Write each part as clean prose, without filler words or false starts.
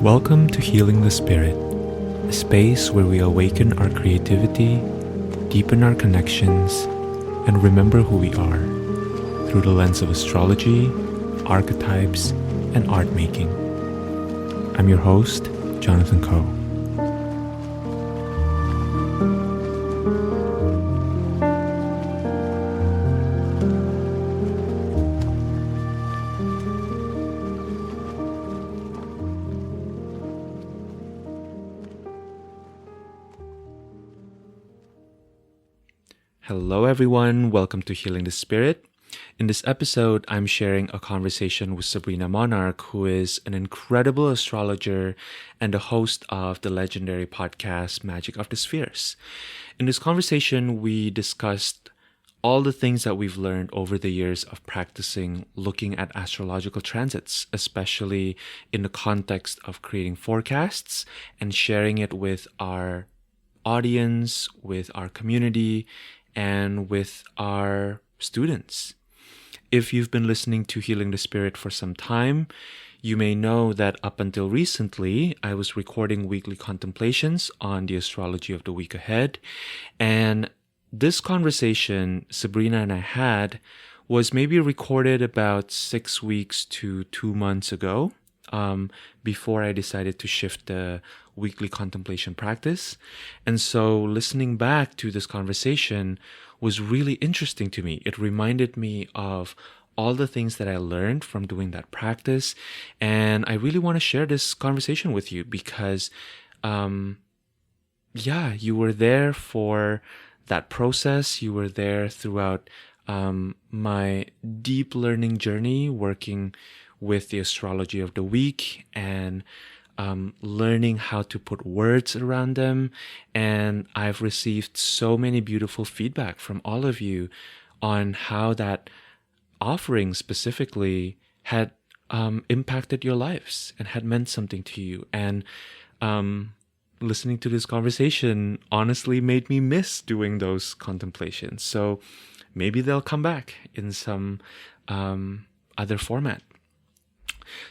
Welcome to Healing the Spirit, a space where we awaken our creativity, deepen our connections, and remember who we are through the lens of astrology, archetypes, and art making. I'm your host, Jonathan Coe. Hello everyone, welcome to Healing the Spirit. In this episode, I'm sharing a conversation with Sabrina Monarch, who is an incredible astrologer and the host of the legendary podcast Magic of the Spheres. In this conversation, we discussed all the things that we've learned over the years of practicing looking at astrological transits, especially in the context of creating forecasts and sharing it with our audience, with our community, and with our students. If you've been listening to Healing the Spirit for some time, you may know that up until recently, I was recording weekly contemplations on the astrology of the week ahead. And this conversation Sabrina and I had was maybe recorded about 6 weeks to 2 months ago, before I decided to shift the weekly contemplation practice. And so listening back to this conversation was really interesting to me. It reminded me of all the things that I learned from doing that practice. And I really want to share this conversation with you because, you were there for that process. You were there throughout my deep learning journey, working with the astrology of the week and learning how to put words around them. And I've received so many beautiful feedback from all of you on how that offering specifically had impacted your lives and had meant something to you. And listening to this conversation honestly made me miss doing those contemplations. So maybe they'll come back in some other format.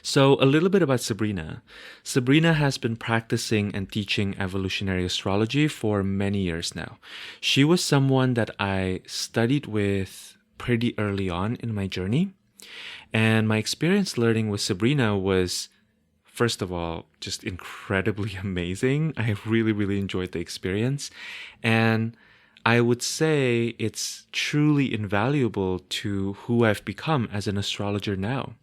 So a little bit about Sabrina. Sabrina has been practicing and teaching evolutionary astrology for many years now. She was someone that I studied with pretty early on in my journey. And my experience learning with Sabrina was, first of all, just incredibly amazing. I really, really enjoyed the experience. And I would say it's truly invaluable to who I've become as an astrologer now.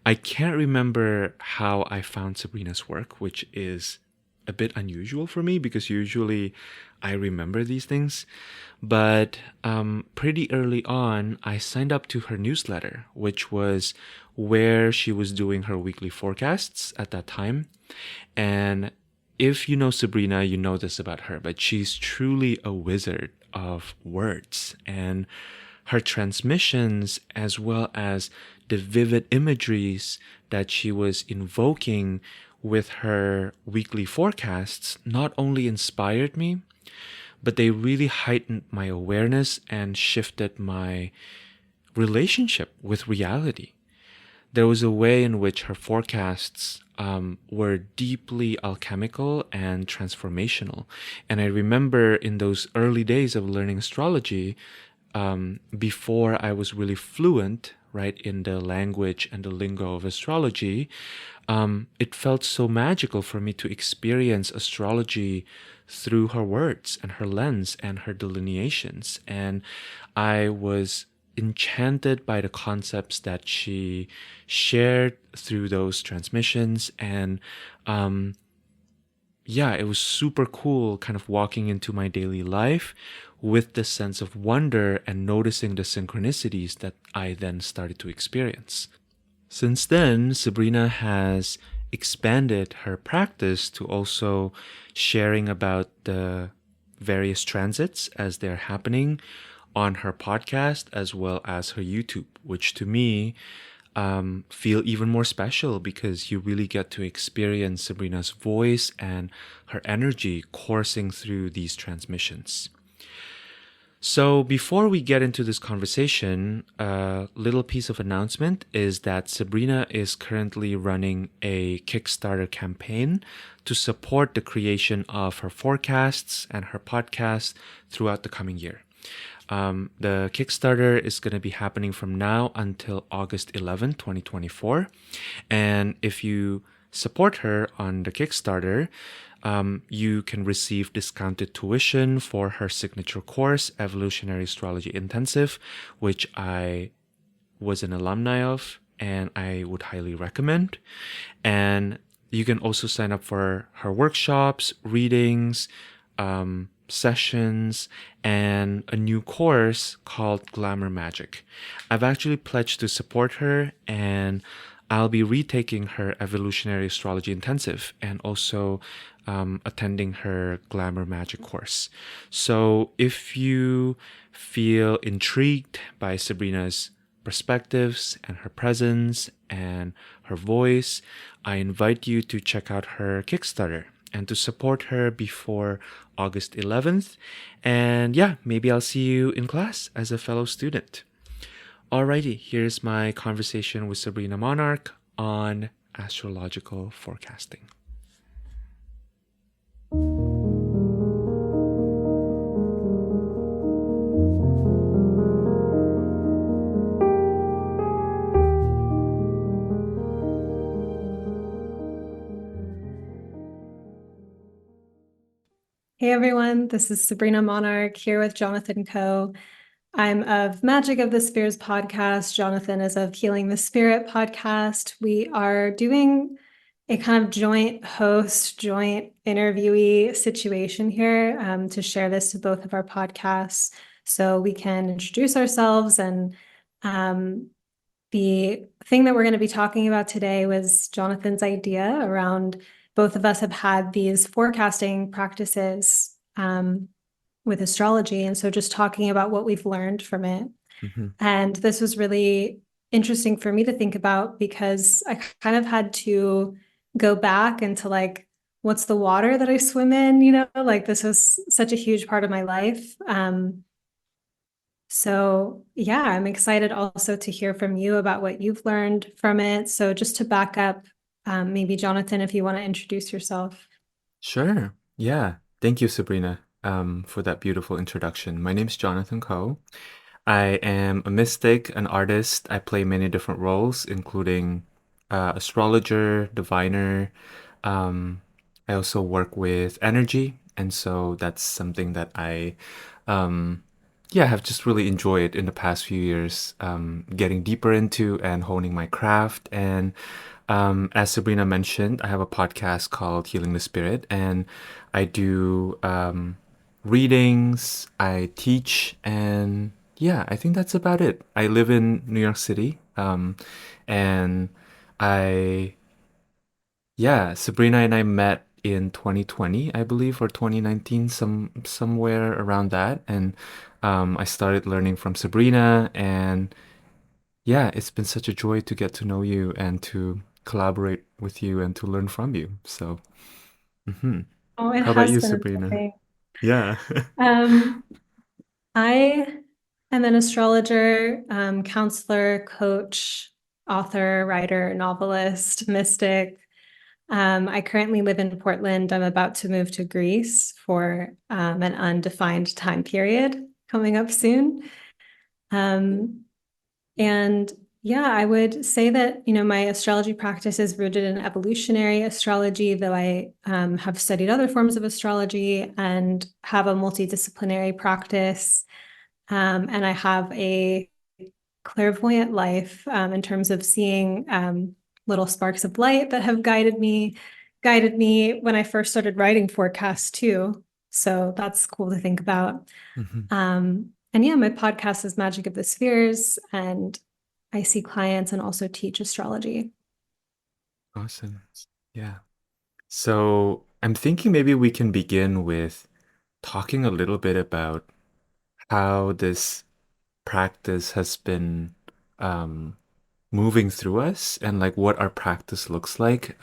I can't remember how I found Sabrina's work, which is a bit unusual for me because usually I remember these things. But pretty early on, I signed up to her newsletter, which was where she was doing her weekly forecasts at that time. And if you know Sabrina, you know this about her, but she's truly a wizard of words. And her transmissions, as well as the vivid imageries that she was invoking with her weekly forecasts, not only inspired me, but they really heightened my awareness and shifted my relationship with reality. There was a way in which her forecasts were deeply alchemical and transformational. And I remember in those early days of learning astrology, before I was really fluent, right, in the language and the lingo of astrology, it felt so magical for me to experience astrology through her words and her lens and her delineations. And I was enchanted by the concepts that she shared through those transmissions. And it was super cool kind of walking into my daily life with the sense of wonder and noticing the synchronicities that I then started to experience. Since then, Sabrina has expanded her practice to also sharing about the various transits as they're happening on her podcast as well as her YouTube, which to me feel even more special because you really get to experience Sabrina's voice and her energy coursing through these transmissions. So, before we get into this conversation, a little piece of announcement is that Sabrina is currently running a Kickstarter campaign to support the creation of her forecasts and her podcast throughout the coming year. The Kickstarter is going to be happening from now until August 11, 2024. And if you support her on the Kickstarter, you can receive discounted tuition for her signature course, Evolutionary Astrology Intensive, which I was an alumni of and I would highly recommend. And you can also sign up for her workshops, readings, sessions, and a new course called Glamour Magic. I've actually pledged to support her, and I'll be retaking her Evolutionary Astrology Intensive and also attending her Glamour Magic course. So if you feel intrigued by Sabrina's perspectives and her presence and her voice, I invite you to check out her Kickstarter and to support her before August 11th. And yeah, maybe I'll see you in class as a fellow student. Alrighty, here's my conversation with Sabrina Monarch on astrological forecasting. Hey everyone, this is Sabrina Monarch here with Jonathan Coe. I'm of Magic of the Spheres podcast. Jonathan is of Healing the Spirit podcast. We are doing a kind of joint host, joint interviewee situation here to share this to both of our podcasts so we can introduce ourselves. And the thing that we're going to be talking about today was Jonathan's idea around both of us have had these forecasting practices with astrology. And so just talking about what we've learned from it. Mm-hmm. And this was really interesting for me to think about because I kind of had to go back into like, what's the water that I swim in? Like this was such a huge part of my life. So yeah, I'm excited also to hear from you about what you've learned from it. So just to back up, maybe Jonathan, if you want to introduce yourself. Sure. Yeah. Thank you, Sabrina, for that beautiful introduction. My name's Jonathan Coe. I am a mystic, an artist. I play many different roles, including astrologer, diviner. Um, I also work with energy, and so that's something that um, yeah, have just really enjoyed in the past few years, getting deeper into and honing my craft. And as Sabrina mentioned, I have a podcast called Healing the Spirit, and I do readings, I teach, and yeah, I think that's about it. I live in New York City, and I, yeah, Sabrina and I met in 2020, I believe, or 2019, somewhere around that, and I started learning from Sabrina, and yeah, it's been such a joy to get to know you and to collaborate with you and to learn from you. So, mhm. Oh, it How about has you, been Sabrina? amazing. Yeah. Um, I am an astrologer, counselor, coach, author, writer, novelist, mystic. I currently live in Portland. I'm about to move to Greece for an undefined time period coming up soon. Um, and yeah, I would say that, my astrology practice is rooted in evolutionary astrology, though I have studied other forms of astrology and have a multidisciplinary practice. And I have a clairvoyant life in terms of seeing little sparks of light that have guided me when I first started writing forecasts too. So that's cool to think about. Mhm. And yeah, my podcast is Magic of the Spheres, and I see clients and also teach astrology. Awesome. Yeah. So I'm thinking maybe we can begin with talking a little bit about how this practice has been um, moving through us and like what our practice looks like.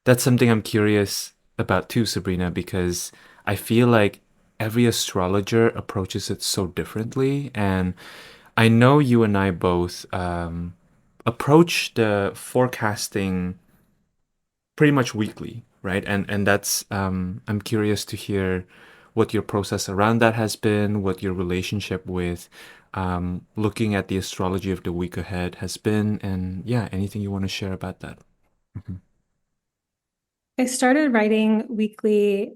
That's something I'm curious about too, Sabrina, because I feel like every astrologer approaches it so differently. And I know you and I both approach the forecasting pretty much weekly, right? And that's I'm curious to hear what your process around that has been, what your relationship with looking at the astrology of the week ahead has been, and yeah, anything you want to share about that. Mhm. I started writing weekly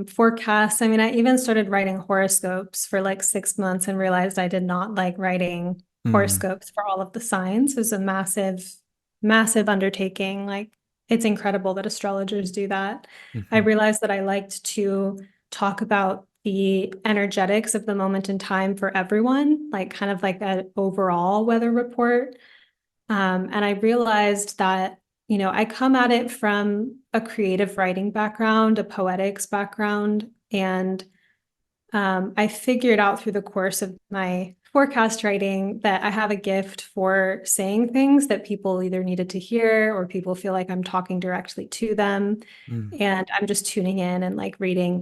forecasts. I mean, I even started writing horoscopes for like 6 months and realized I did not like writing Mm, horoscopes for all of the signs. It was a massive, massive undertaking. Like, it's incredible that astrologers do that. I mhm, realized that I liked to talk about the energetics of the moment in time for everyone, like kind of like an overall weather report. And I realized that, I come at it from a creative writing background, a poetics background, and I figured out through the course of my forecast writing that I have a gift for saying things that people either needed to hear or people feel like I'm talking directly to them. mm, And I'm just tuning in and like reading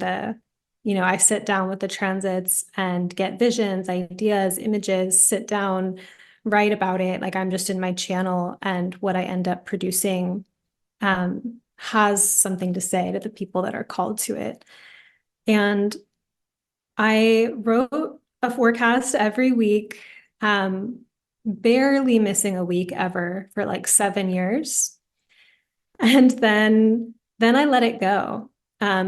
I sit down with the transits and get visions, ideas, images, sit down, write about it. Like I'm just in my channel, and what I end up producing has something to say to the people that are called to it. And I wrote a forecast every week, barely missing a week ever for like 7 years. And then I let it go.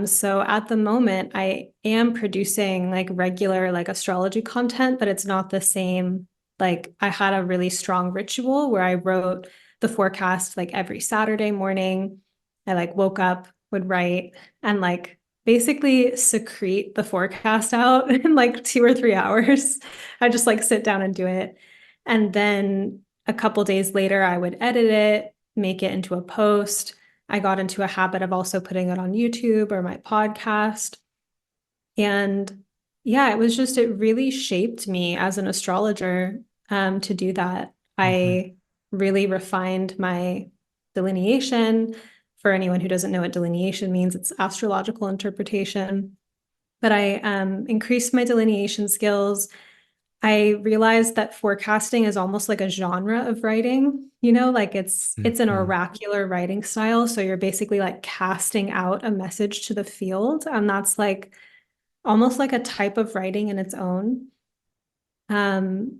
So at the moment, I am producing like regular like astrology content, but it's not the same. Like I had a really strong ritual where I wrote the forecast like every Saturday morning. I like woke up, would write, and like basically secrete the forecast out in like 2 or 3 hours. I just like sit down and do it. And then a couple days later, I would edit it, make it into a post. I got into a habit of also putting it on YouTube or my podcast. And yeah, it really shaped me as an astrologer to do that. mhm, I really refined my delineation. For anyone who doesn't know what delineation means, it's astrological interpretation. But I increased my delineation skills. I realized that forecasting is almost like a genre of writing, like it's an mhm, oracular writing style. So you're basically like casting out a message to the field, and that's like almost like a type of writing in its own. Um,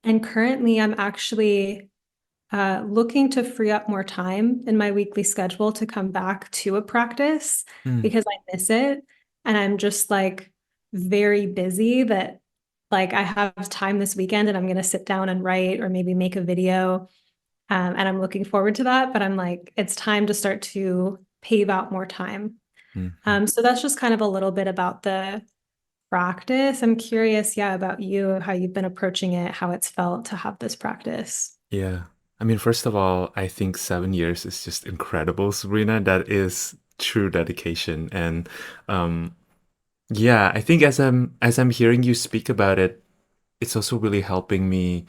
and currently I'm actually looking to free up more time in my weekly schedule to come back to a practice mm, because I miss it. And I'm just like very busy that like I have time this weekend and I'm going to sit down and write or maybe make a video. And I'm looking forward to that. But I'm like, it's time to start to pave out more time. mhm. So that's just kind of a little bit about the practice. I'm curious, yeah, about you, how you've been approaching it, how it's felt to have this practice. Yeah. I mean, first of all, I think 7 years is just incredible, Sabrina. That is true dedication. And yeah, I think as I'm hearing you speak about it, it's also really helping me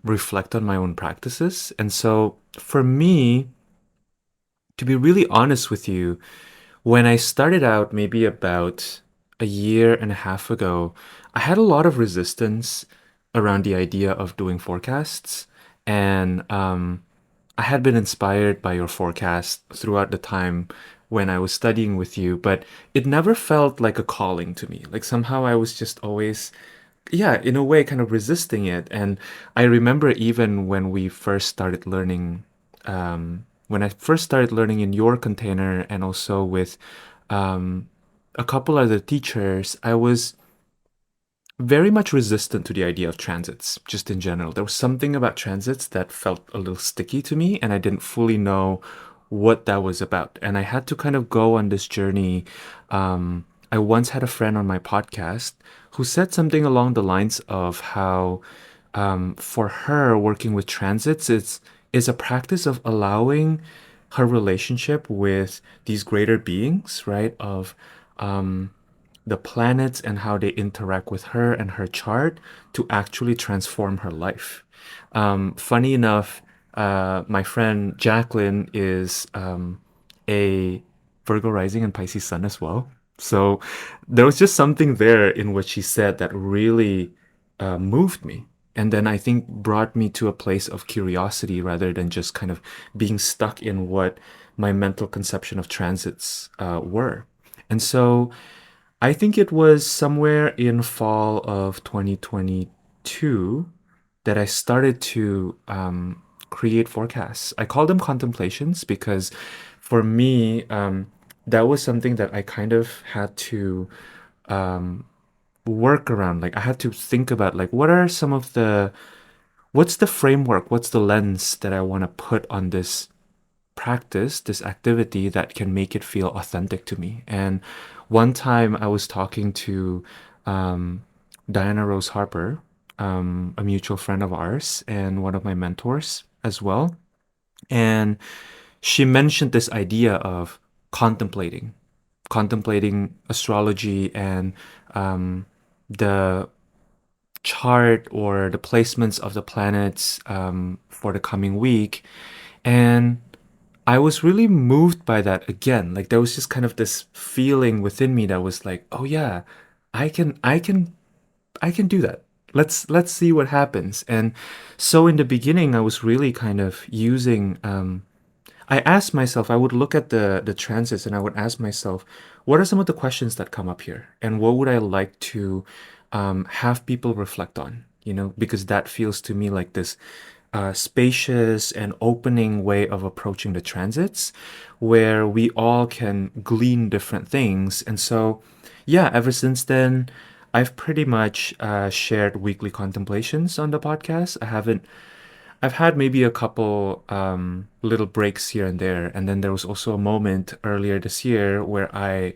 reflect on my own practices. And so for me, to be really honest with you, when I started out maybe about a year and a half ago, I had a lot of resistance around the idea of doing forecasts. And I had been inspired by your forecast throughout the time when I was studying with you, but it never felt like a calling to me. Like somehow I was just always, yeah, in a way, kind of resisting it. And I remember even when I first started learning in your container and also with um, a couple other teachers, I was very much resistant to the idea of transits, just in general. There was something about transits that felt a little sticky to me, and I didn't fully know what that was about. And I had to kind of go on this journey. I once had a friend on my podcast who said something along the lines of how, for her, working with transits is a practice of allowing her relationship with these greater beings, right? Of the planets and how they interact with her and her chart to actually transform her life. Funny enough, my friend Jacqueline is a Virgo rising and Pisces sun as well. So there was just something there in what she said that really moved me. And then I think brought me to a place of curiosity rather than just kind of being stuck in what my mental conception of transits were. And so I think it was somewhere in fall of 2022 that I started to create forecasts. I call them contemplations because for me, that was something that I kind of had to um, work around. Like I had to think about like what are some of what's the framework, what's the lens that I want to put on this practice, this activity that can make it feel authentic to me. And one time I was talking to um, Diana Rose Harper, a mutual friend of ours and one of my mentors as well. And she mentioned this idea of contemplating, contemplating astrology and the chart or the placements of the planets for the coming week. And I was really moved by that again. Like there was just kind of this feeling within me that was like, oh yeah, I can do that. Let's see what happens. And so in the beginning, I was really kind of using I asked myself, I would look at the transits and I would ask myself, what are some of the questions that come up here? And what would I like to have people reflect on? You know, because that feels to me like this spacious and opening way of approaching the transits where we all can glean different things. And so, yeah, ever since then, I've pretty much shared weekly contemplations on the podcast. I've had maybe a couple little breaks here and there. And then there was also a moment earlier this year where I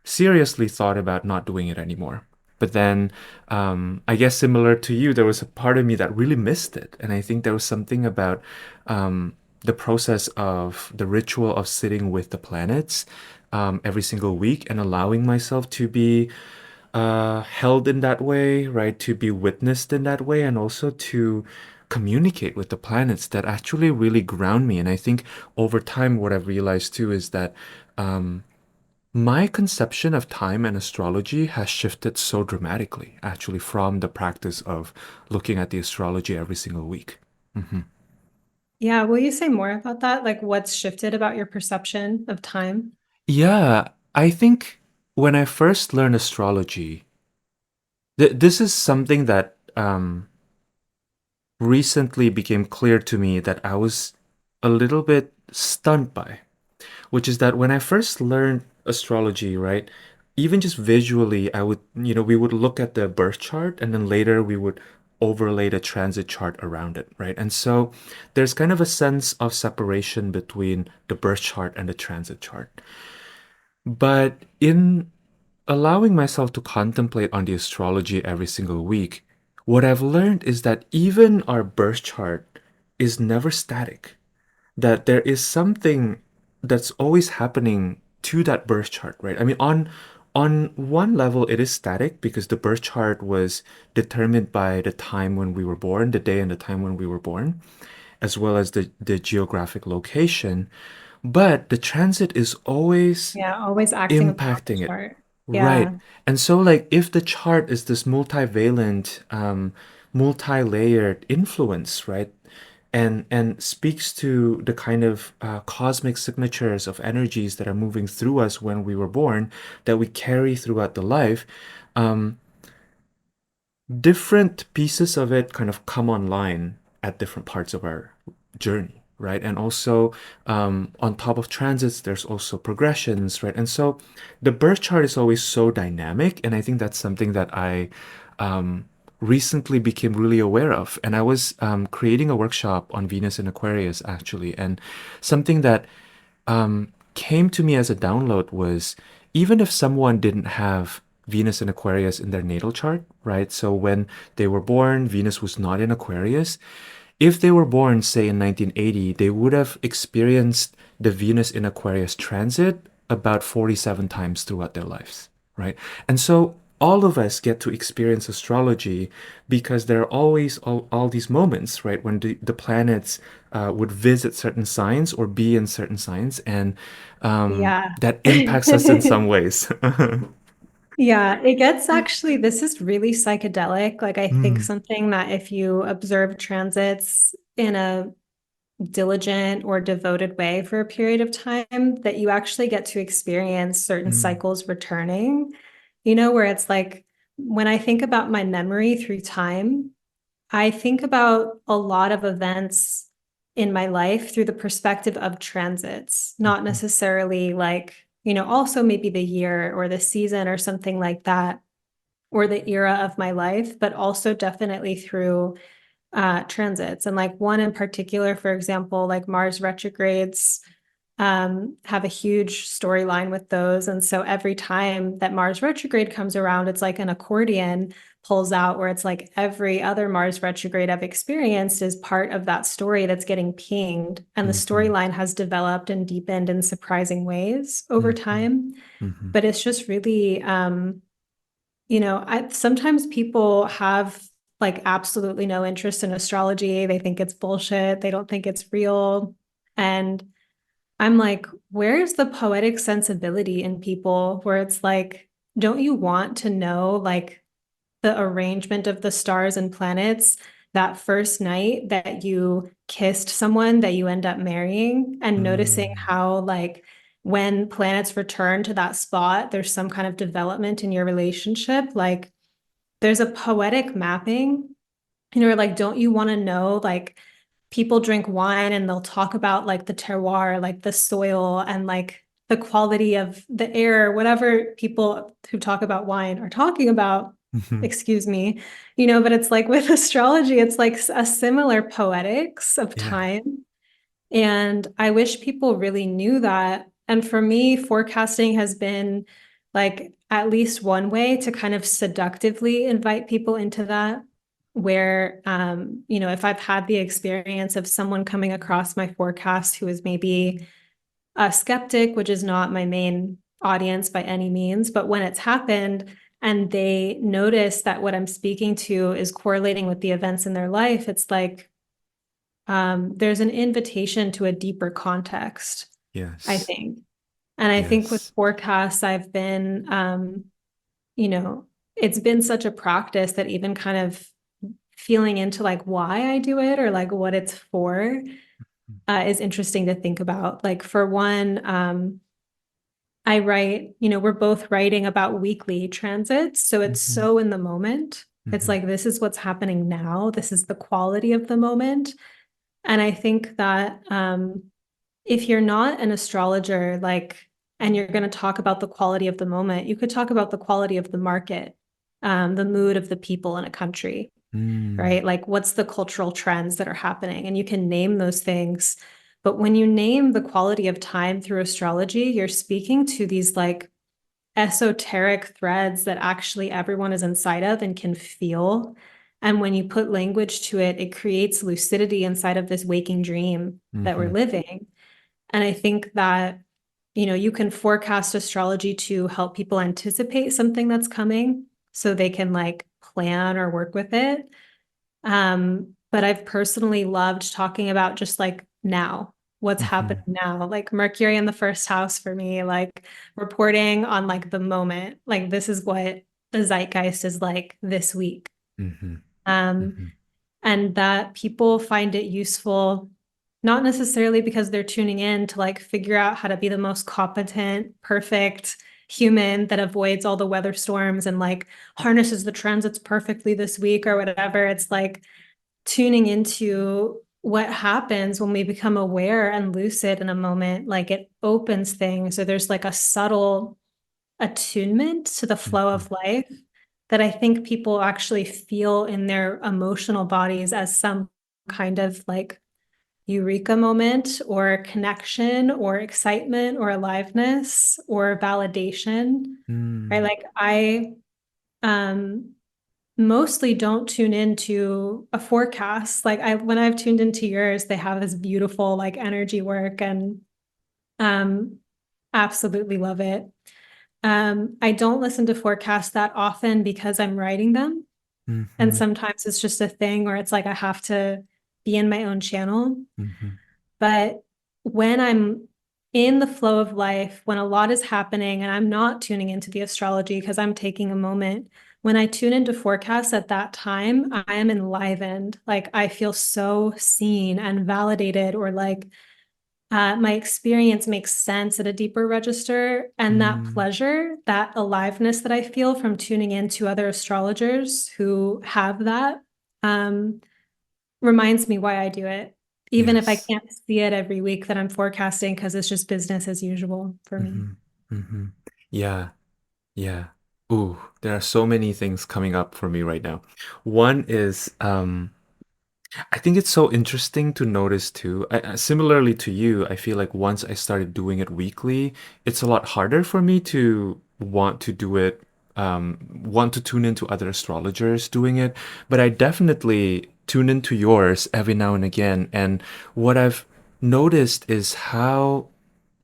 seriously thought about not doing it anymore. But then, I guess similar to you, there was a part of me that really missed it. And I think there was something about the process of the ritual of sitting with the planets every single week and allowing myself to be held in that way, right? To be witnessed in that way, and also to communicate with the planets that actually really ground me. And I think over time, what I've realized too is that my conception of time and astrology has shifted so dramatically, actually, from the practice of looking at the astrology every single week. hmm Yeah, will you say more about that? Like what's shifted about your perception of time? Yeah, I think when I first learned astrology, this is something that recently became clear to me that I was a little bit stunned by, which is that when I first learned astrology, right, even just visually, we would look at the birth chart and then later we would overlay the transit chart around it, right? And so there's kind of a sense of separation between the birth chart and the transit chart. But in allowing myself to contemplate on the astrology every single week, what I've learned is that even our birth chart is never static, that there is something that's always happening to that birth chart, right? I mean, on one level, it is static because the birth chart was determined by the time when we were born, the day and the time when we were born, as well as the geographic location. But the transit is always Yeah, always acting upon the impacting it. chart. Right. Yeah. And so like if the chart is this multivalent, multi-layered influence, right? And speaks to the kind of cosmic signatures of energies that are moving through us when we were born that we carry throughout the life. Um, Different pieces of it kind of come online at different parts of our journey, right? And also, on top of transits, there's also progressions, right? And so the birth chart is always so dynamic. And I think that's something that I recently became really aware of. And I was creating a workshop on Venus and Aquarius, actually. And something that came to me as a download was even if someone didn't have Venus and Aquarius in their natal chart, right? So when they were born, Venus was not in Aquarius. If they were born, say, in 1980, they would have experienced the Venus in Aquarius transit about 47 times throughout their lives, right? And so all of us get to experience astrology because there are always all these moments, right, when the planets would visit certain signs or be in certain signs, and Yeah. that impacts us in some ways. Yeah, it gets actually, this is really psychedelic. Like, I think Mm, something that if you observe transits in a diligent or devoted way for a period of time, that you actually get to experience certain mm, cycles returning, where it's like when I think about my memory through time, I think about a lot of events in my life through the perspective of transits, not mhm, necessarily like, also maybe the year or the season or something like that, or the era of my life, but also definitely through transits. And like one in particular, for example, like Mars retrogrades have a huge storyline with those. And so every time that Mars retrograde comes around, it's like an accordion pulls out where it's like every other Mars retrograde I've experienced is part of that story that's getting pinged. And the mhm, storyline has developed and deepened in surprising ways over mhm, time. mhm, But it's just really, I sometimes people have like absolutely no interest in astrology. They think it's bullshit. They don't think it's real. And I'm like, where's the poetic sensibility in people where it's like, don't you want to know like the arrangement of the stars and planets that first night that you kissed someone that you end up marrying, and noticing mm, how like when planets return to that spot, there's some kind of development in your relationship. Like there's a poetic mapping, like, don't you want to know like people drink wine and they'll talk about like the terroir, like the soil and like the quality of the air, whatever people who talk about wine are talking about, mhm. excuse me, but it's like with astrology, it's like a similar poetics of Yeah. time. And I wish people really knew that. And for me, forecasting has been like at least one way to kind of seductively invite people into that. Where, if I've had the experience of someone coming across my forecast who is maybe a skeptic, which is not my main audience by any means, but when it's happened and they notice that what I'm speaking to is correlating with the events in their life, it's like, there's an invitation to a deeper context, I Yes. think. And I think with Yes. forecasts, I've been, you know, it's been such a practice that even kind of feeling into like why I do it or like what it's for is interesting to think about. Like for one, I write, we're both writing about weekly transits. So it's Mhm, so in the moment. It's mhm, like, this is what's happening now. This is the quality of the moment. And I think that if you're not an astrologer, like, and you're going to talk about the quality of the moment, you could talk about the quality of the market, the mood of the people in a country, mm, right? Like, what's the cultural trends that are happening? And you can name those things. But when you name the quality of time through astrology, you're speaking to these like esoteric threads that actually everyone is inside of and can feel. And when you put language to it, it creates lucidity inside of this waking dream that we're mhm, living. And I think that, you can forecast astrology to help people anticipate something that's coming so they can like plan or work with it. But I've personally loved talking about just like now, what's happening mhm, now, like Mercury in the first house for me, like reporting on like the moment, like this is what the zeitgeist is like this week. mhm, Um, mhm, and that people find it useful, not necessarily because they're tuning in to like figure out how to be the most competent, perfect human that avoids all the weather storms and like harnesses the transits perfectly this week or whatever. It's like tuning into what happens when we become aware and lucid in a moment, like it opens things. So there's like a subtle attunement to the flow mhm, of life that I think people actually feel in their emotional bodies as some kind of like eureka moment or connection or excitement or aliveness or validation. Right. mm, Like I um mostly don't tune into a forecast. Like when I've tuned into yours, they have this beautiful like energy work and um absolutely love it. I don't listen to forecasts that often because I'm writing them. And Mm-hmm. sometimes it's just a thing where it's like I have to be in my own channel. Mm-hmm. But when I'm in the flow of life, when a lot is happening and I'm not tuning into the astrology because I'm taking a moment, when I tune into forecasts at that time, I am enlivened. Like I feel so seen and validated, or like my experience makes sense at a deeper register. And that Mm. pleasure, that aliveness that I feel from tuning into other astrologers who have that, um, reminds me why I do it. Even if I Yes. can't see it every week that I'm forecasting, because it's just business as usual for me. Mm-hmm. Mm-hmm. Yeah. Yeah. Ooh, there are so many things coming up for me right now. One is, I think it's so interesting to notice too. Similarly to you, I feel like once I started doing it weekly, it's a lot harder for me to want to do it, want to tune into other astrologers doing it. But I definitely tune into yours every now and again. And what I've noticed is how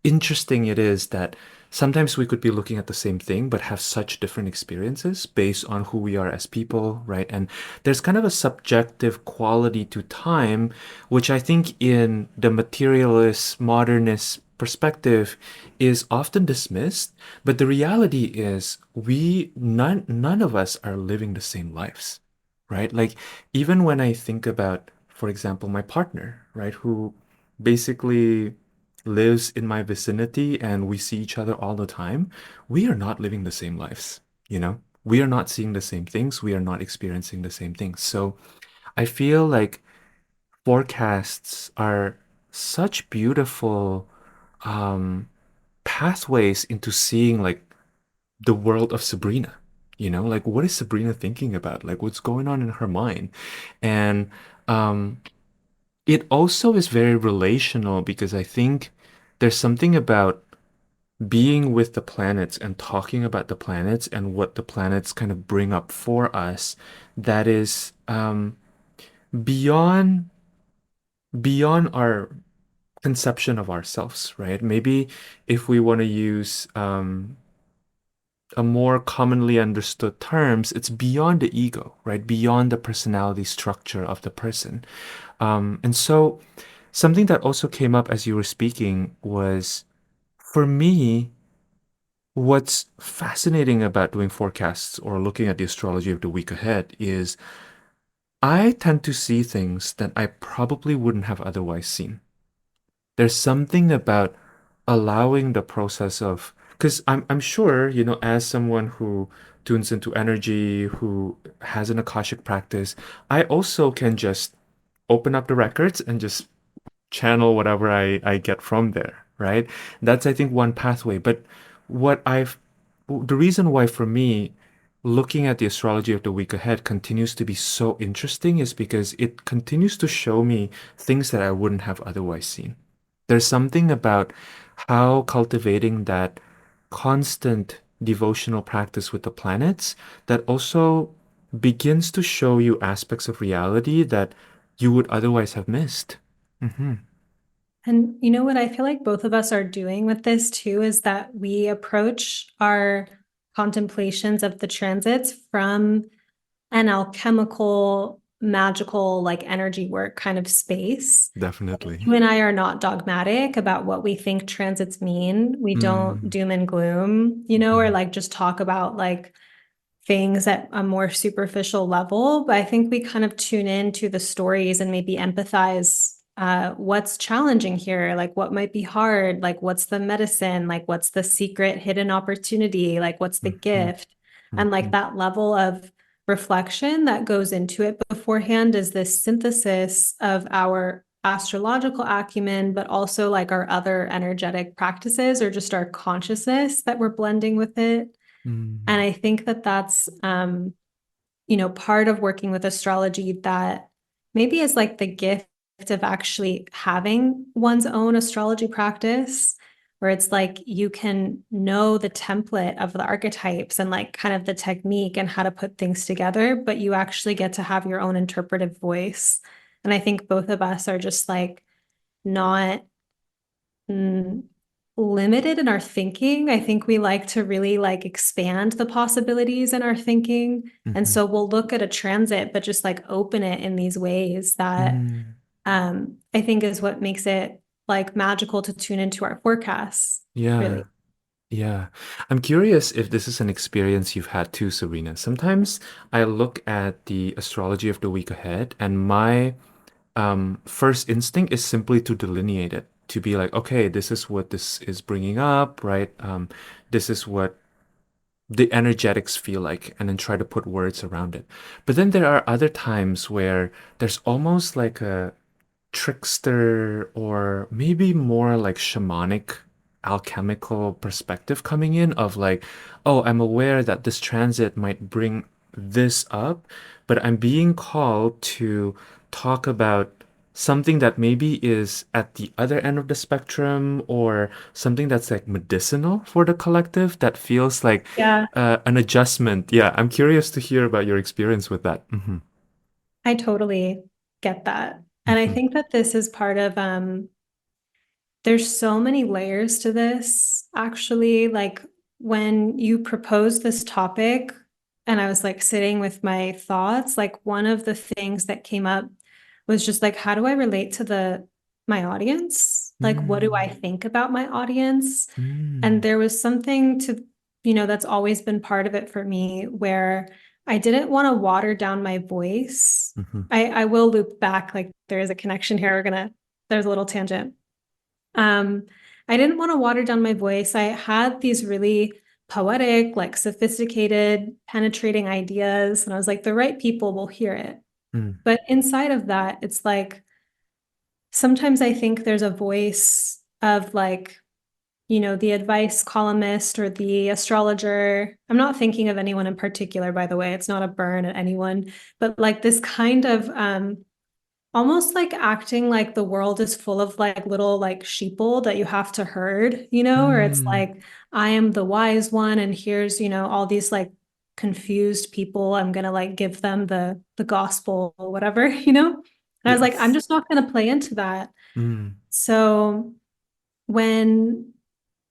interesting it is that sometimes we could be looking at the same thing but have such different experiences based on who we are as people, right? And there's kind of a subjective quality to time, which I think in the materialist, modernist perspective is often dismissed. But the reality is none of us are living the same lives, right? Like even when I think about, for example, my partner, right, who basically lives in my vicinity and we see each other all the time, we are not living the same lives, you know? We are not seeing the same things, we are not experiencing the same things. So I feel like forecasts are such beautiful um pathways into seeing like the world of Sabrina. You know, like what is Sabrina thinking about? Like what's going on in her mind? And um it also is very relational because I think there's something about being with the planets and talking about the planets and what the planets kind of bring up for us that is beyond beyond our conception of ourselves, right? Maybe if we want to use a more commonly understood terms, it's beyond the ego, right? Beyond the personality structure of the person. And so something that also came up as you were speaking was for me, what's fascinating about doing forecasts or looking at the astrology of the week ahead is I tend to see things that I probably wouldn't have otherwise seen. There's something about allowing the process of, because I'm sure, you know, as someone who tunes into energy, who has an Akashic practice, I also can just open up the records and just channel whatever I get from there, right? That's, I think, one pathway. But what I've, the reason why for me, looking at the astrology of the week ahead continues to be so interesting is because it continues to show me things that I wouldn't have otherwise seen. There's something about how cultivating that constant devotional practice with the planets that also begins to show you aspects of reality that you would otherwise have missed. Hmm. And you know what I feel like both of us are doing with this too is that we approach our contemplations of the transits from an alchemical, magical, like energy work kind of space. Definitely. You and I are not dogmatic about what we think transits mean. We don't Mm, doom and gloom, or mhm, like just talk about like things at a more superficial level. But I think we kind of tune into the stories and maybe empathize what's challenging here, like what might be hard, like what's the medicine, like what's the secret hidden opportunity, like what's the mhm, gift. And like mhm, that level of reflection that goes into it beforehand is this synthesis of our astrological acumen, but also like our other energetic practices or just our consciousness that we're blending with it. And mm, I think that that's, part of working with astrology that maybe is like the gift of actually having one's own astrology practice, where it's like you can know the template of the archetypes and like kind of the technique and how to put things together, but you actually get to have your own interpretive voice. And I think both of us are just like not mm, limited in our thinking. I think we like to really like expand the possibilities in our thinking. And Mm-hmm. so we'll look at a transit, but just like open it in these ways that Mm. I think is what makes it like magical to tune into our forecasts, Yeah. really. Yeah. I'm curious if this is an experience you've had too, Serena. Sometimes I look at the astrology of the week ahead, and my first instinct is simply to delineate it, to be like, okay, this is what this is bringing up, right? This is what the energetics feel like, and then try to put words around it. But then there are other times where there's almost like a trickster or maybe more like shamanic alchemical perspective coming in of like, oh, I'm aware that this transit might bring this up, but I'm being called to talk about something that maybe is at the other end of the spectrum or something that's like medicinal for the collective that feels like Yeah, an adjustment. Yeah, I'm curious to hear about your experience with that. I totally get that. And I Hmm. think that this is part of there's so many layers to this, actually. Like when you proposed this topic, and I was like sitting with my thoughts, like one of the things that came up was just like, how do I relate to my audience? Like, what do I Mm. think about my audience? And Mm. there was something to, that's always been part of it for me where I didn't want to water down my voice. Mhm. I will loop back, like there is a connection here. There's a little tangent. Um, I didn't want to water down my voice. I had these really poetic, like sophisticated, penetrating ideas. And I was like, the right people will hear it. Mm. But inside of that, it's like sometimes I think there's a voice of like, the advice columnist or the astrologer. I'm not thinking of anyone in particular, by the way. It's not a burn at anyone, but like this kind of almost like acting like the world is full of like little like sheeple that you have to herd, or it's Mm. like I am the wise one and here's, all these like confused people. I'm gonna like give them the gospel or whatever, And I was like, I'm Yes. just not gonna play into that. Mm. So when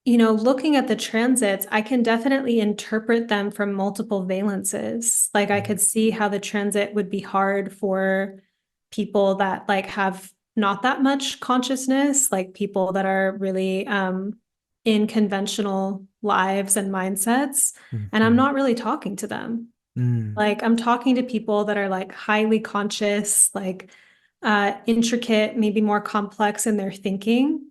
looking at the transits, I can definitely interpret them from multiple valences. Like I Mm. could see how the transit would be hard for people that like have not that much consciousness, like people that are really in conventional lives and mindsets. And I'm Mhm. not really talking to them. Mm. Like I'm talking to people that are like highly conscious, like intricate, maybe more complex in their thinking.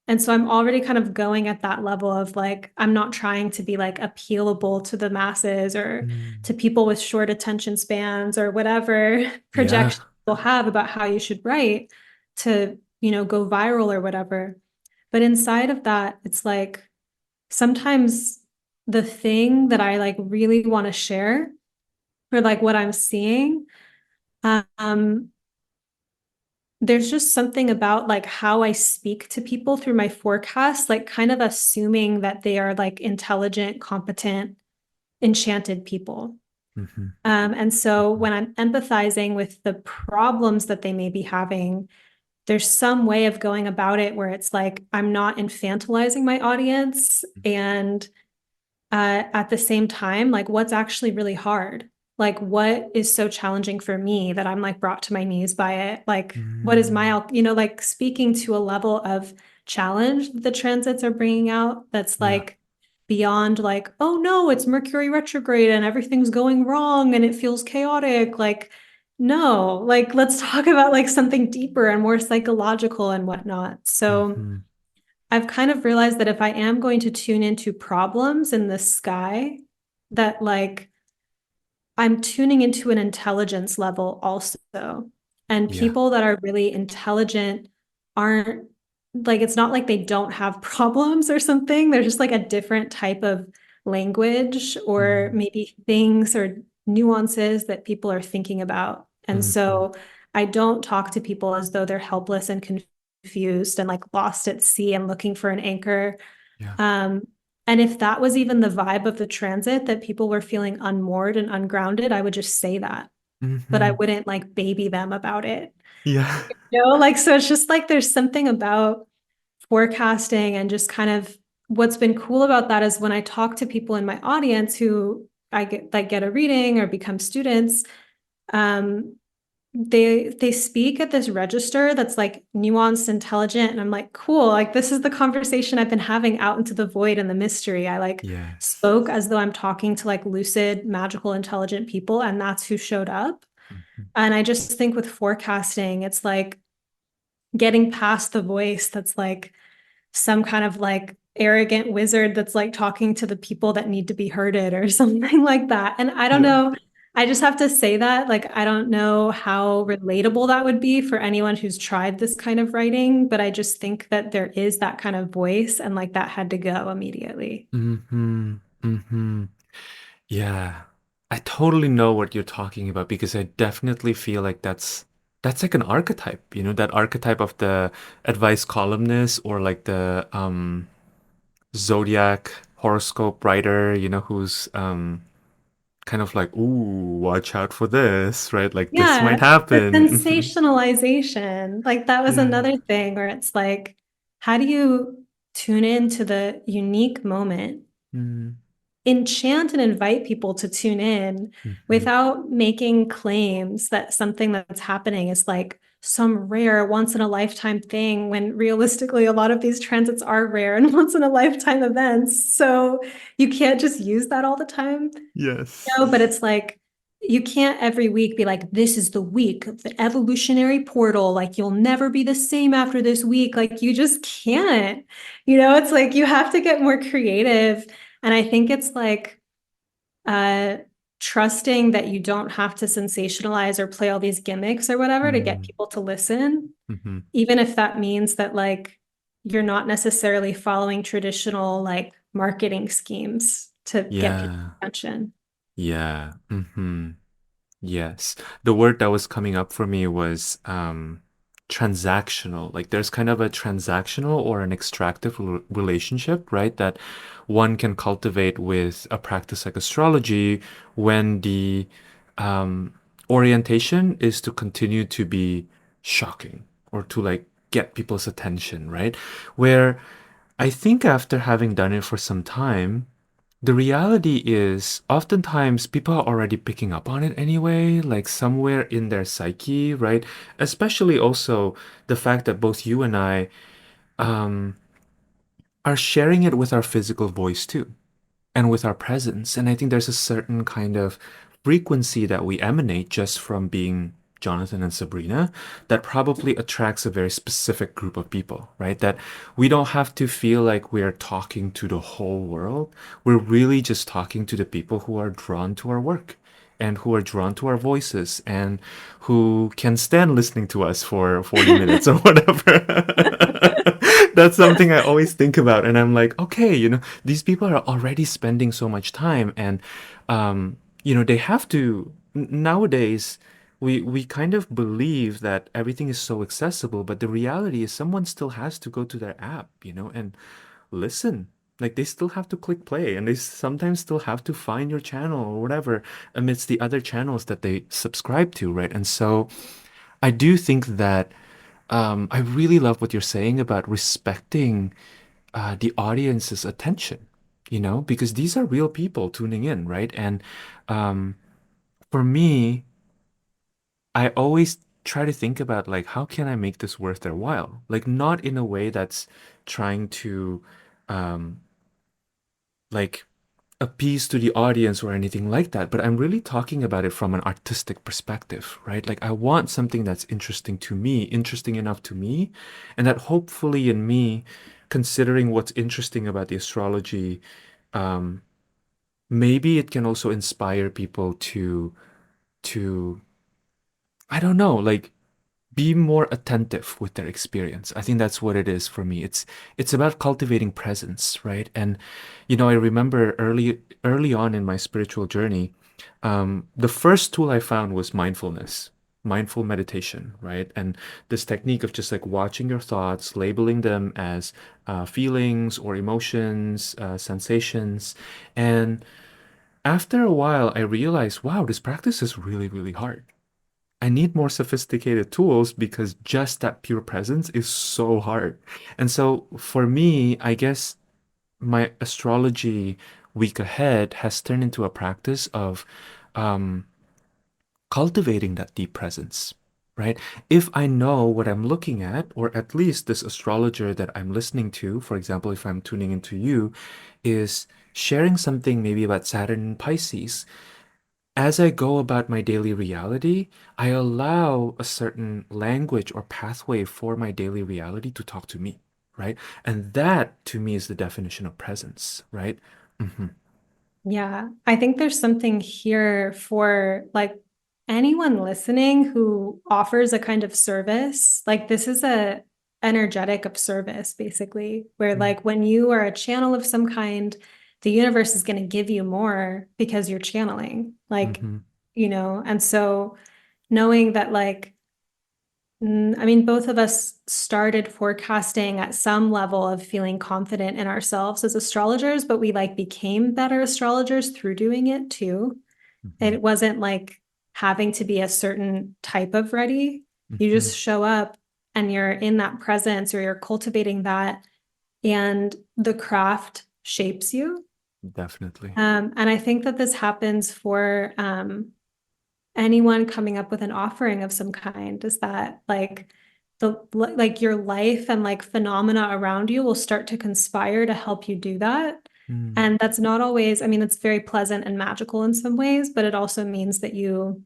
And so I'm already kind of going at that level of like, I'm not trying to be like appealable to the masses or to Mm. people with short attention spans or whatever Yeah. projections people have about how you should write to, go viral or whatever. But inside of that, it's like sometimes the thing that I like really want to share or like what I'm seeing, um, there's just something about like how I speak to people through my forecast, like kind of assuming that they are like intelligent, competent, enchanted people. Mhm. And so Mhm. when I'm empathizing with the problems that they may be having, there's some way of going about it where it's like I'm not infantilizing my audience and at the same time, like what's actually really hard? Like what is so challenging for me that I'm like brought to my knees by it? Like what is Mm. my, like speaking to a level of challenge that the transits are bringing out that's Yeah. like beyond like, oh no, it's Mercury retrograde and everything's going wrong and it feels chaotic. Like, no, like let's talk about like something deeper and more psychological and whatnot. So Mhm. I've kind of realized that if I am going to tune into problems in the sky, that like I'm tuning into an intelligence level also. And Yeah. people that are really intelligent aren't like, it's not like they don't have problems or something. They're just like a different type of language or Mm. maybe things or nuances that people are thinking about. And Mhm. so I don't talk to people as though they're helpless and confused and like lost at sea and looking for an anchor. Yeah. Um, and if that was even the vibe of the transit, that people were feeling unmoored and ungrounded, I would just say that, but I Mhm. wouldn't like baby them about it. Yeah. Like, so it's just like there's something about forecasting and just kind of what's been cool about that is when I talk to people in my audience who I get a reading or become students, um, they speak at this register that's like nuanced, intelligent, and I'm like, cool, like this is the conversation I've been having out into the void and the mystery. I like Yes. spoke as though I'm talking to like lucid, magical, intelligent people, and that's who showed up. Mhm. And I just think with forecasting, it's like getting past the voice that's like some kind of like arrogant wizard that's like talking to the people that need to be herded or something like that. And I don't Yeah. know, I just have to say that, like, I don't know how relatable that would be for anyone who's tried this kind of writing, but I just think that there is that kind of voice and like that had to go immediately. Mm-hmm. Mm-hmm. Yeah. I totally know what you're talking about because I definitely feel like that's like an archetype, that archetype of the advice columnist or like the zodiac horoscope writer, who's kind of like, ooh, watch out for this, right? Like this might Yeah, the happen. sensationalization. Like that was Yeah. another thing where it's like, how do you tune into the unique moment, Mm-hmm. enchant and invite people to tune in Mm-hmm. without making claims that something that's happening is like some rare once in a lifetime thing when realistically a lot of these transits are rare and once in a lifetime events. So you can't just use that all the time. Yes. No, but it's like you can't every week be like, this is the week of the evolutionary portal. Like, you'll never be the same after this week. Like, you just can't. It's like you have to get more creative. And I think it's like uh, trusting that you don't have to sensationalize or play all these gimmicks or whatever to get Mm-hmm. people to listen, Mm-hmm. even if that means that like you're not necessarily following traditional like marketing schemes to get people's Yeah. attention. Yeah. Mm-hmm. Yes. The word that was coming up for me was transactional. Like there's kind of a transactional or an extractive relationship, right? That one can cultivate with a practice like astrology when the um, orientation is to continue to be shocking or to like get people's attention, right? Where I think after having done it for some time, the reality is, oftentimes people are already picking up on it anyway, like somewhere in their psyche, right? Especially also the fact that both you and I um, are sharing it with our physical voice too and with our presence. And I think there's a certain kind of frequency that we emanate just from being Jonathan and Sabrina that probably attracts a very specific group of people, right? That we don't have to feel like we're talking to the whole world. We're really just talking to the people who are drawn to our work and who are drawn to our voices and who can stand listening to us for 40 minutes or whatever. That's something I always think about. And I'm like, okay, these people are already spending so much time and they have to nowadays we kind of believe that everything is so accessible, but the reality is someone still has to go to their app, and listen. Like they still have to click play and they sometimes still have to find your channel or whatever amidst the other channels that they subscribe to, right? And so I do think that I really love what you're saying about respecting the audience's attention, because these are real people tuning in, right? And um, for me, I always try to think about like, how can I make this worth their while? Like, not in a way that's trying to um, like appease to the audience or anything like that, but I'm really talking about it from an artistic perspective, right? Like I want something that's interesting to me, interesting enough to me, and that hopefully in me, considering what's interesting about the astrology, um, maybe it can also inspire people to I don't know, like be more attentive with their experience. I think that's what it is for me. It's about cultivating presence, right? And I remember early on in my spiritual journey, the first tool I found was mindfulness, mindful meditation, right? And this technique of just like watching your thoughts, labeling them as feelings or emotions, sensations, and after a while, I realized, wow, this practice is really, really hard. I need more sophisticated tools because just that pure presence is so hard. And so for me, I guess my astrology week ahead has turned into a practice of um, cultivating that deep presence, right? If I know what I'm looking at, or at least this astrologer that I'm listening to, for example, if I'm tuning into you, is sharing something maybe about Saturn and Pisces, as I go about my daily reality, I allow a certain language or pathway for my daily reality to talk to me, right? And that to me is the definition of presence, right? Mm-hmm. Yeah, I think there's something here for like anyone listening who offers a kind of service. Like this is a energetic of service, basically, where like when you are a channel of some kind, the universe is going to give you more because you're channeling. Like, Mm-hmm. and so knowing that like I mean, both of us started forecasting at some level of feeling confident in ourselves as astrologers, but we like became better astrologers through doing it too. Mm-hmm. It wasn't like having to be a certain type of ready. You Mm-hmm. just show up and you're in that presence or you're cultivating that, and the craft shapes you. Definitely. And I think that this happens for anyone coming up with an offering of some kind, is that like your life and like phenomena around you will start to conspire to help you do that. Mm. And that's not always, I mean, it's very pleasant and magical in some ways, but it also means that you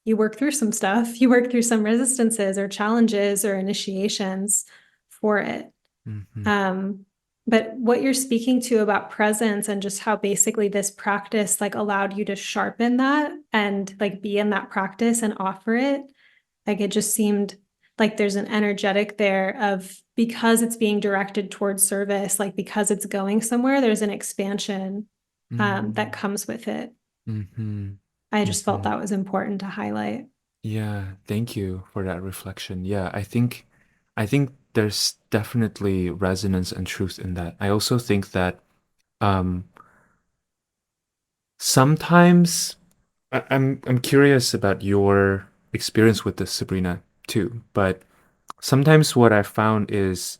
work through some stuff, you work through some resistances or challenges or initiations for it. Mm-hmm. Um, but what you're speaking to about presence and just how basically this practice like allowed you to sharpen that and like be in that practice and offer it, like it just seemed like there's an energetic there of because it's being directed towards service, like because it's going somewhere, there's an expansion that Mm. comes with it. Mm-hmm. I just felt Mm-hmm. that was important to highlight. Yeah, thank you for that reflection. Yeah, I think there's definitely resonance and truth in that. I also think that um sometimes I'm curious about your experience with this, Sabrina, too. But sometimes what I found is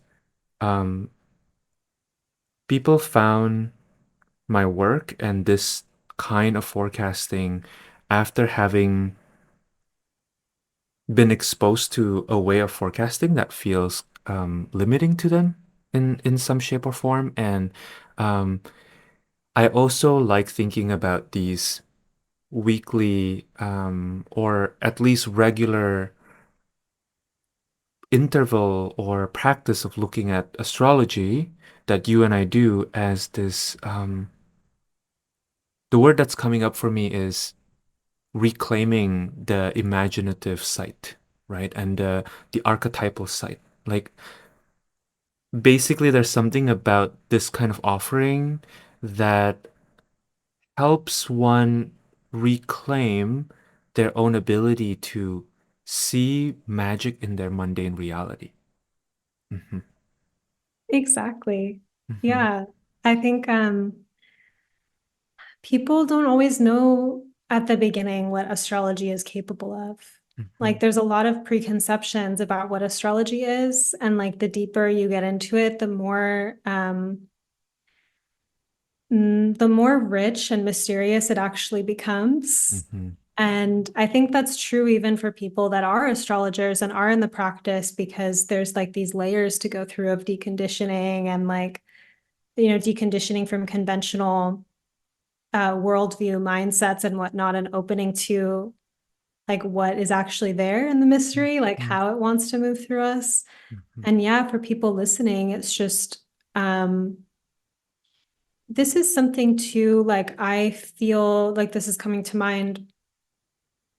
um people found my work and this kind of forecasting after having been exposed to a way of forecasting that feels limiting to them in some shape or form. And um, I also like thinking about these weekly or at least regular interval or practice of looking at astrology that you and I do as this. The word that's coming up for me is reclaiming the imaginative sight, right? And the archetypal sight. Like basically there's something about this kind of offering that helps one reclaim their own ability to see magic in their mundane reality. Hmm. Exactly. Hmm. Yeah. I think people don't always know at the beginning what astrology is capable of. Hmm. Like there's a lot of preconceptions about what astrology is, and like the deeper you get into it, the more rich and mysterious it actually becomes. Hmm. And I think that's true even for people that are astrologers and are in the practice, because there's like these layers to go through of deconditioning and like, deconditioning from conventional worldview mindsets and whatnot, and opening to like what is actually there in the mystery, like Hmm. how it wants to move through us. Hmm. And yeah, for people listening, it's just um this is something too, like I feel like this is coming to mind.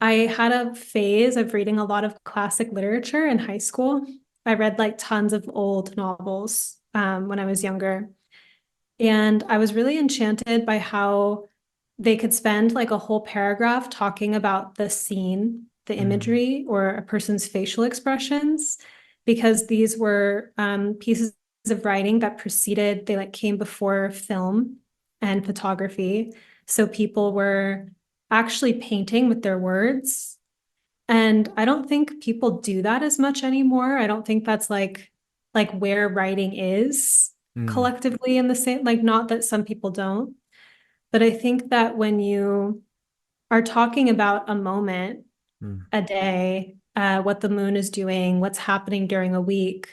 I had a phase of reading a lot of classic literature in high school. I read like tons of old novels when I was younger. And I was really enchanted by how they could spend like a whole paragraph talking about the scene, the Hmm. imagery, or a person's facial expressions, because these were pieces of writing that preceded, they like came before film and photography. So people were actually painting with their words. And I don't think people do that as much anymore. I don't think that's like where writing is. Mm, collectively in the same, like, not that some people don't, but I think that when you are talking about a moment, mm, a day, what the moon is doing, what's happening during a week,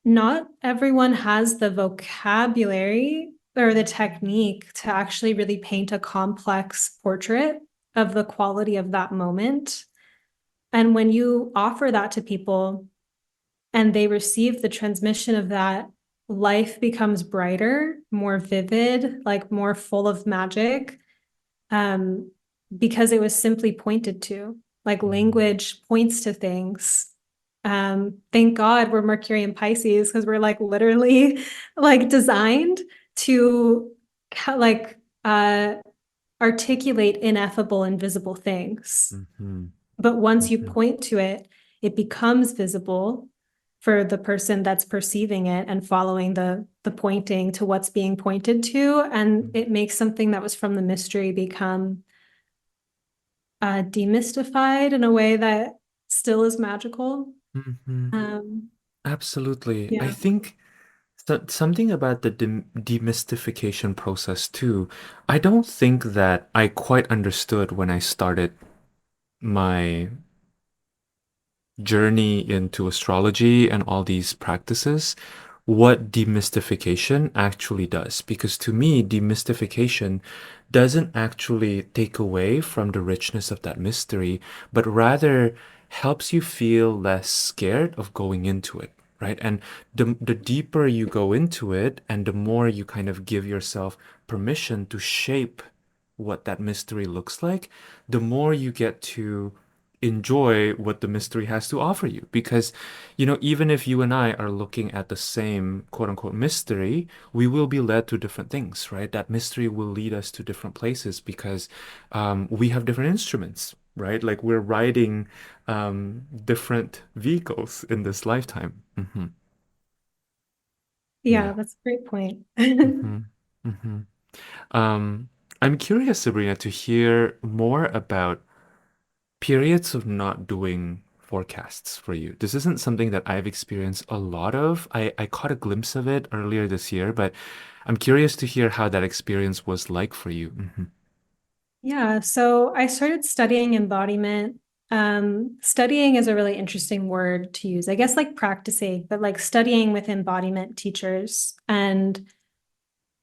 not everyone has the vocabulary or the technique to actually really paint a complex portrait of the quality of that moment. And when you offer that to people and they receive the transmission of that, life becomes brighter, more vivid, like more full of magic, um, because it was simply pointed to. Like mm, language points to things. Thank God we're Mercury and Pisces because we're like literally like designed to like articulate ineffable, invisible things. mhm, But once you mhm, point to it, it becomes visible for the person that's perceiving it and following the pointing to what's being pointed to, and it makes something that was from the mystery become demystified in a way that still is magical. mhm. Um, Absolutely. I yeah. think something about the demystification process too. I don't think that I quite understood when I started my journey into astrology and all these practices, what demystification actually does. Because to me, demystification doesn't actually take away from the richness of that mystery, but rather helps you feel less scared of going into it. Right. And the deeper you go into it and the more you kind of give yourself permission to shape what that mystery looks like, the more you get to enjoy what the mystery has to offer you. Because, even if you and I are looking at the same quote unquote mystery, we will be led to different things, right? That mystery will lead us to different places because we have different instruments, right? Like we're riding different vehicles in this lifetime. Yeah, Yeah. that's a great point. hmm hmm Um, I'm curious, Sabrina, to hear more about periods of not doing forecasts for you. This isn't something that I've experienced a lot of. I caught a glimpse of it earlier this year, but I'm curious to hear how that experience was like for you. Yeah, so I started studying embodiment. Studying is a really interesting word to use. I guess like practicing, but like studying with embodiment teachers. And,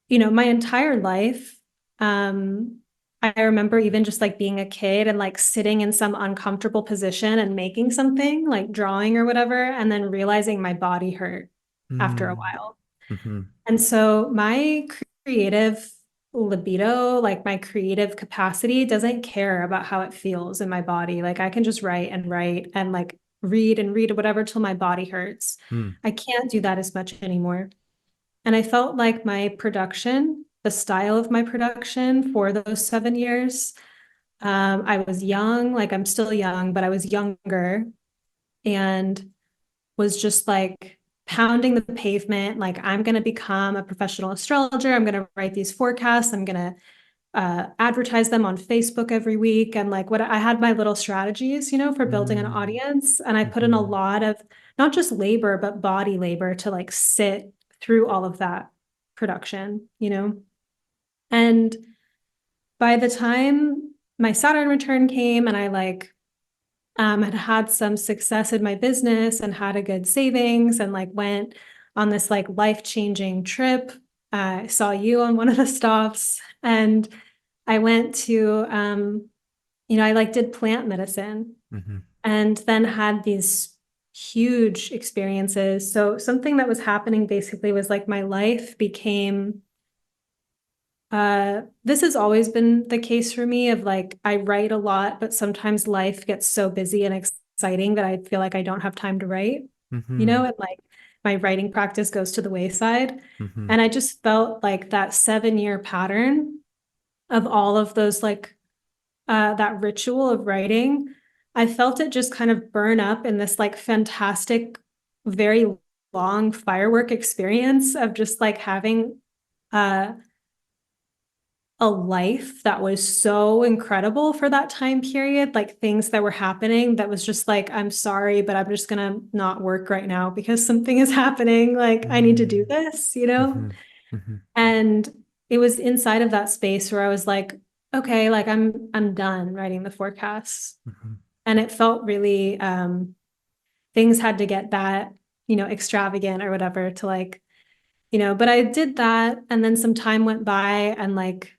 my entire life, um, I remember even just like being a kid and like sitting in some uncomfortable position and making something, like drawing or whatever, and then realizing my body hurt after a Mm, while. mhm, And so my creative libido, like my creative capacity, doesn't care about how it feels in my body. Like I can just write and like read and read whatever till my body hurts. mm, I can't do that as much anymore. And I felt like my production, the style of my production for those 7 years, I was young, like I'm still young, but I was younger and was just like pounding the pavement. Like, I'm going to become a professional astrologer. I'm going to write these forecasts. I'm going to advertise them on Facebook every week. And like, what I had my little strategies, for building an mm, audience. And I put in a mhm, lot of not just labor, but body labor to like sit through all of that production. And by the time my Saturn return came and I like had had some success in my business and had a good savings and like went on this like life-changing trip. I saw you on one of the stops and I went to I like did plant medicine mhm, and then had these huge experiences. So something that was happening basically was like my life became this has always been the case for me of like I write a lot, but sometimes life gets so busy and exciting that I feel like I don't have time to write, mhm, and like my writing practice goes to the wayside. mhm, And I just felt like that 7 year pattern of all of those like that ritual of writing, I felt it just kind of burn up in this like fantastic, very long firework experience of just like having uh a life that was so incredible for that time period, like things that were happening that was just like, I'm sorry, but I'm just gonna not work right now because something is happening. Like, I need to do Mm. this, you know? Mhm. Mhm. And it was inside of that space where I was like, okay, like I'm done writing the forecasts. Mhm. And it felt really things had to get that, extravagant or whatever to like, but I did that and then some time went by and like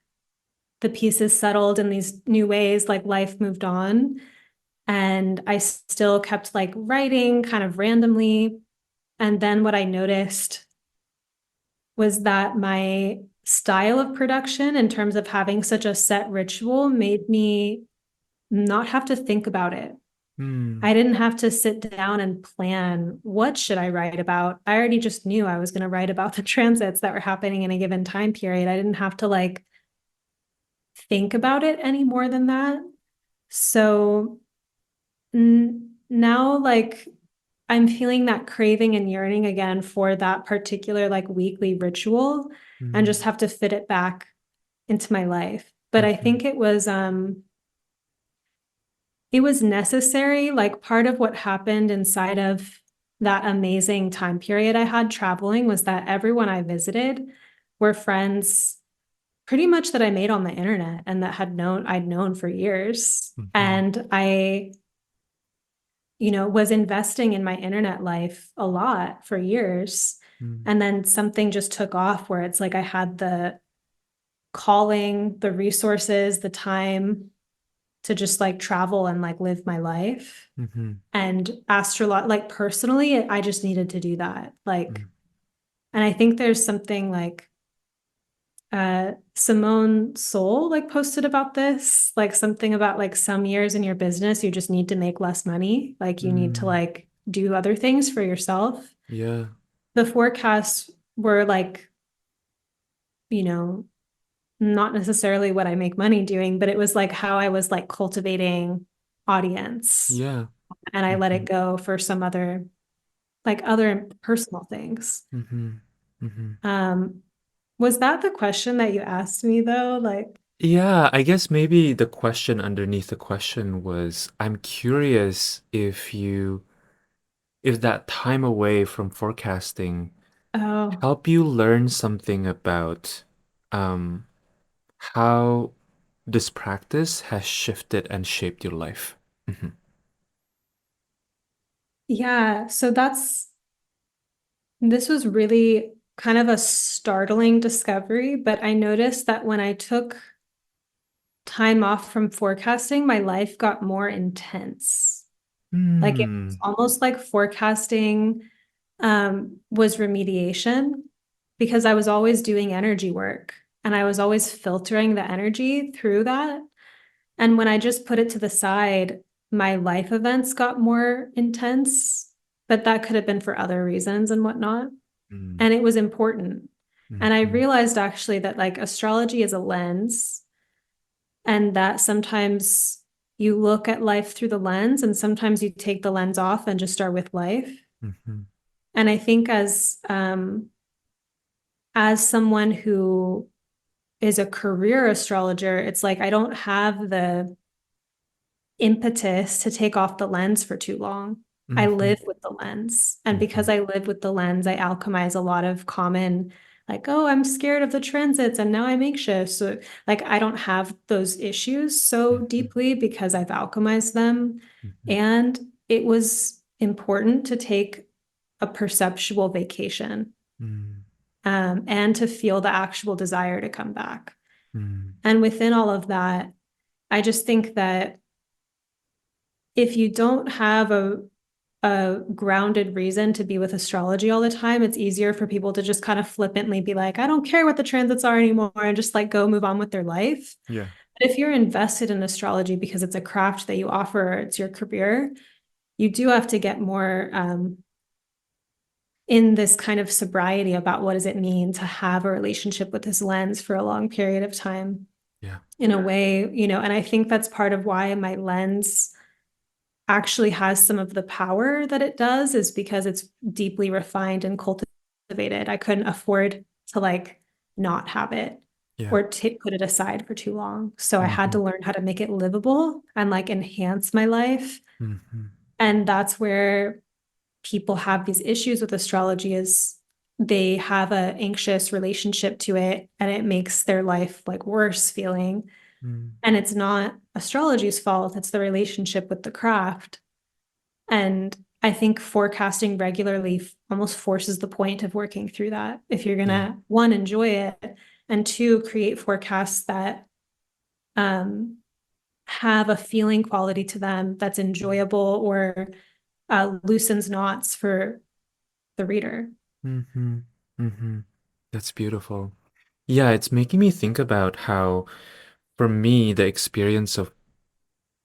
the pieces settled in these new ways, like life moved on. And I still kept like writing kind of randomly. And then what I noticed was that my style of production, in terms of having such a set ritual, made me not have to think about it. Mm. I didn't have to sit down and plan what should I write about. I already just knew I was going to write about the transits that were happening in a given time period. I didn't have to like think about it any more than that. So now like I'm feeling that craving and yearning again for that particular like weekly ritual and just Mm. have to fit it back into my life. But I Mhm. think it was necessary. Like part of what happened inside of that amazing time period I had traveling was that everyone I visited were friends pretty much that I made on the internet and that I'd known for years. Mhm. And I was investing in my internet life a lot for years. Mm. And then something just took off where it's like I had the calling, the resources, the time to just like travel and like live my life. Mhm. And like personally, I just needed to do that. Like, Mm. and I think there's something like Simone Soul like posted about this, like something about like some years in your business, you just need to make less money. Like you need to Mm. like do other things for yourself. Yeah. The forecasts were like, you know, not necessarily what I make money doing, but it was like how I was like cultivating audience Yeah. and I let it Mhm. go for some other personal things. Mhm. Mhm. Um, was that the question that you asked me though? Like, Yeah, I guess maybe the question underneath the question was, I'm curious if that time away from forecasting oh, help you learn something about um how this practice has shifted and shaped your life. Mhm. yeah. So this was really kind of a startling discovery, but I noticed that when I took time off from forecasting, my life got more intense. Like it was Hmm. almost like forecasting was remediation because I was always doing energy work and I was always filtering the energy through that. And when I just put it to the side, my life events got more intense, but that could have been for other reasons and whatnot. Mm. And it was important. And I Mhm. realized actually that like astrology is a lens and that sometimes you look at life through the lens and sometimes you take the lens off and just start with life. Mhm. And I think as someone who is a career astrologer, it's like I don't have the impetus to take off the lens for too long. I Mhm. live with the lens. And because Mhm. I live with the lens, I alchemize a lot of common, like, oh, I'm scared of the transits and now I'm anxious. So, like, I don't have those issues so Mhm. deeply because I've alchemized them. Mhm. And it was important to take a perceptual vacation Mm. and to feel the actual desire to come back. Mm. And within all of that, I just think that if you don't have a grounded reason to be with astrology all the time, it's easier for people to just kind of flippantly be like, I don't care what the transits are anymore, and just like go move on with their life. Yeah. But if you're invested in astrology because it's a craft that you offer, it's your career, you do have to get more in this kind of sobriety about what does it mean to have a relationship with this lens for a long period of time Yeah. in a way, and I think that's part of why my lens actually has some of the power that it does is because it's deeply refined and cultivated. I couldn't afford to like not have it. Yeah. or put it aside for too long. So I had Mm-hmm. to learn how to make it livable and like enhance my life. Mm-hmm. And that's where people have these issues with astrology is they have an anxious relationship to it and it makes their life like worse feeling. And it's not astrology's fault, it's the relationship with the craft. And I think forecasting regularly almost forces the point of working through that. If you're Yeah. gonna, one, enjoy it, and two, create forecasts that um, have a feeling quality to them that's enjoyable or loosens knots for the reader. Mm-hmm. Mm-hmm. That's beautiful. Yeah, it's making me think about how, for me, the experience of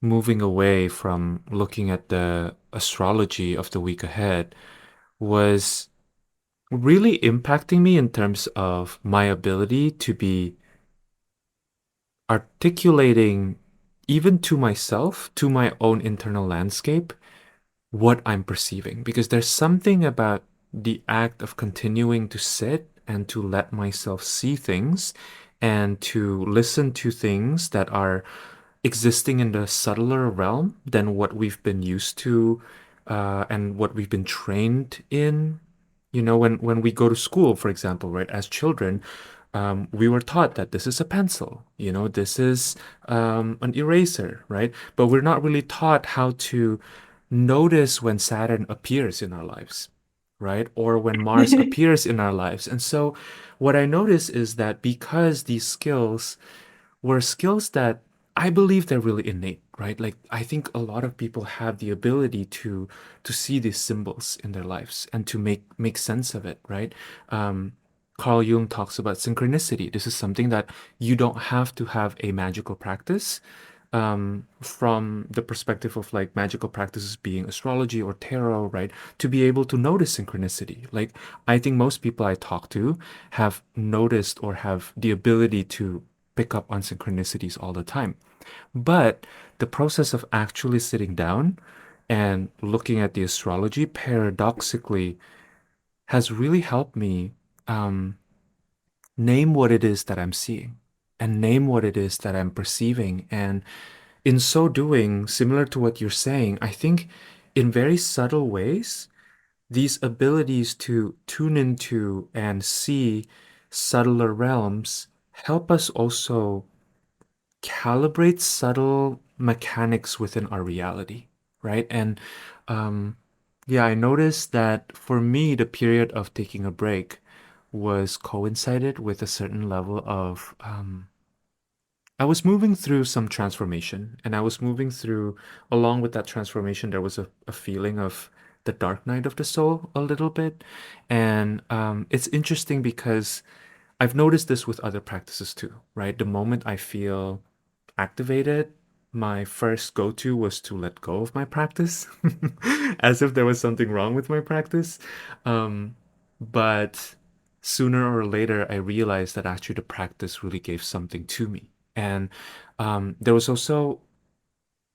moving away from looking at the astrology of the week ahead was really impacting me in terms of my ability to be articulating, even to myself, to my own internal landscape, what I'm perceiving. Because there's something about the act of continuing to sit and to let myself see things and to listen to things that are existing in the subtler realm than what we've been used to, and what we've been trained in. When we go to school, for example, right, as children, we were taught that this is a pencil, this is an eraser, right? But we're not really taught how to notice when Saturn appears in our lives, right? Or when Mars appears in our lives. And so what I notice is that because these skills were skills that I believe they're really innate, right? Like I think a lot of people have the ability to see these symbols in their lives and to make sense of it, right? Carl Jung talks about synchronicity. This is something that you don't have to have a magical practice, from the perspective of like magical practices being astrology or tarot, right? To be able to notice synchronicity. Like, I think most people I talk to have noticed or have the ability to pick up on synchronicities all the time. But the process of actually sitting down and looking at the astrology paradoxically has really helped me um, name what it is that I'm seeing and name what it is that I'm perceiving. And in so doing, similar to what you're saying, I think in very subtle ways, these abilities to tune into and see subtler realms help us also calibrate subtle mechanics within our reality, right? And um, yeah, I noticed that for me, the period of taking a break was coincided with a certain level of I was moving through some transformation, and I was moving through, along with that transformation, there was a feeling of the dark night of the soul a little bit. And it's interesting because I've noticed this with other practices too, right? The moment I feel activated, my first go to was to let go of my practice, as if there was something wrong with my practice. But sooner or later, I realized that actually the practice really gave something to me. And there was also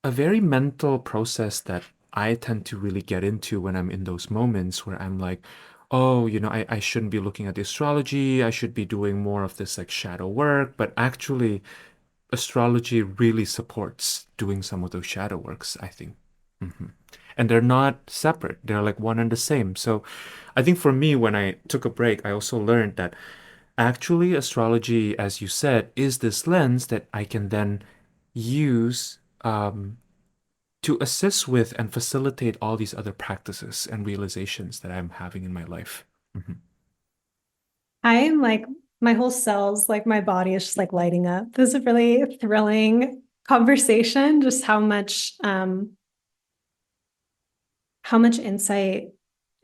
a very mental process that I tend to really get into when I'm in those moments where I'm like, oh, I shouldn't be looking at the astrology. I should be doing more of this like shadow work. But actually, astrology really supports doing some of those shadow works, I think. hmm And they're not separate, they're like one and the same. So I think for me, when I took a break, I also learned that actually astrology, as you said, is this lens that I can then use to assist with and facilitate all these other practices and realizations that I'm having in my life. hmm I am like, my whole cells, like my body is just like lighting up. This is a really thrilling conversation, just how much insight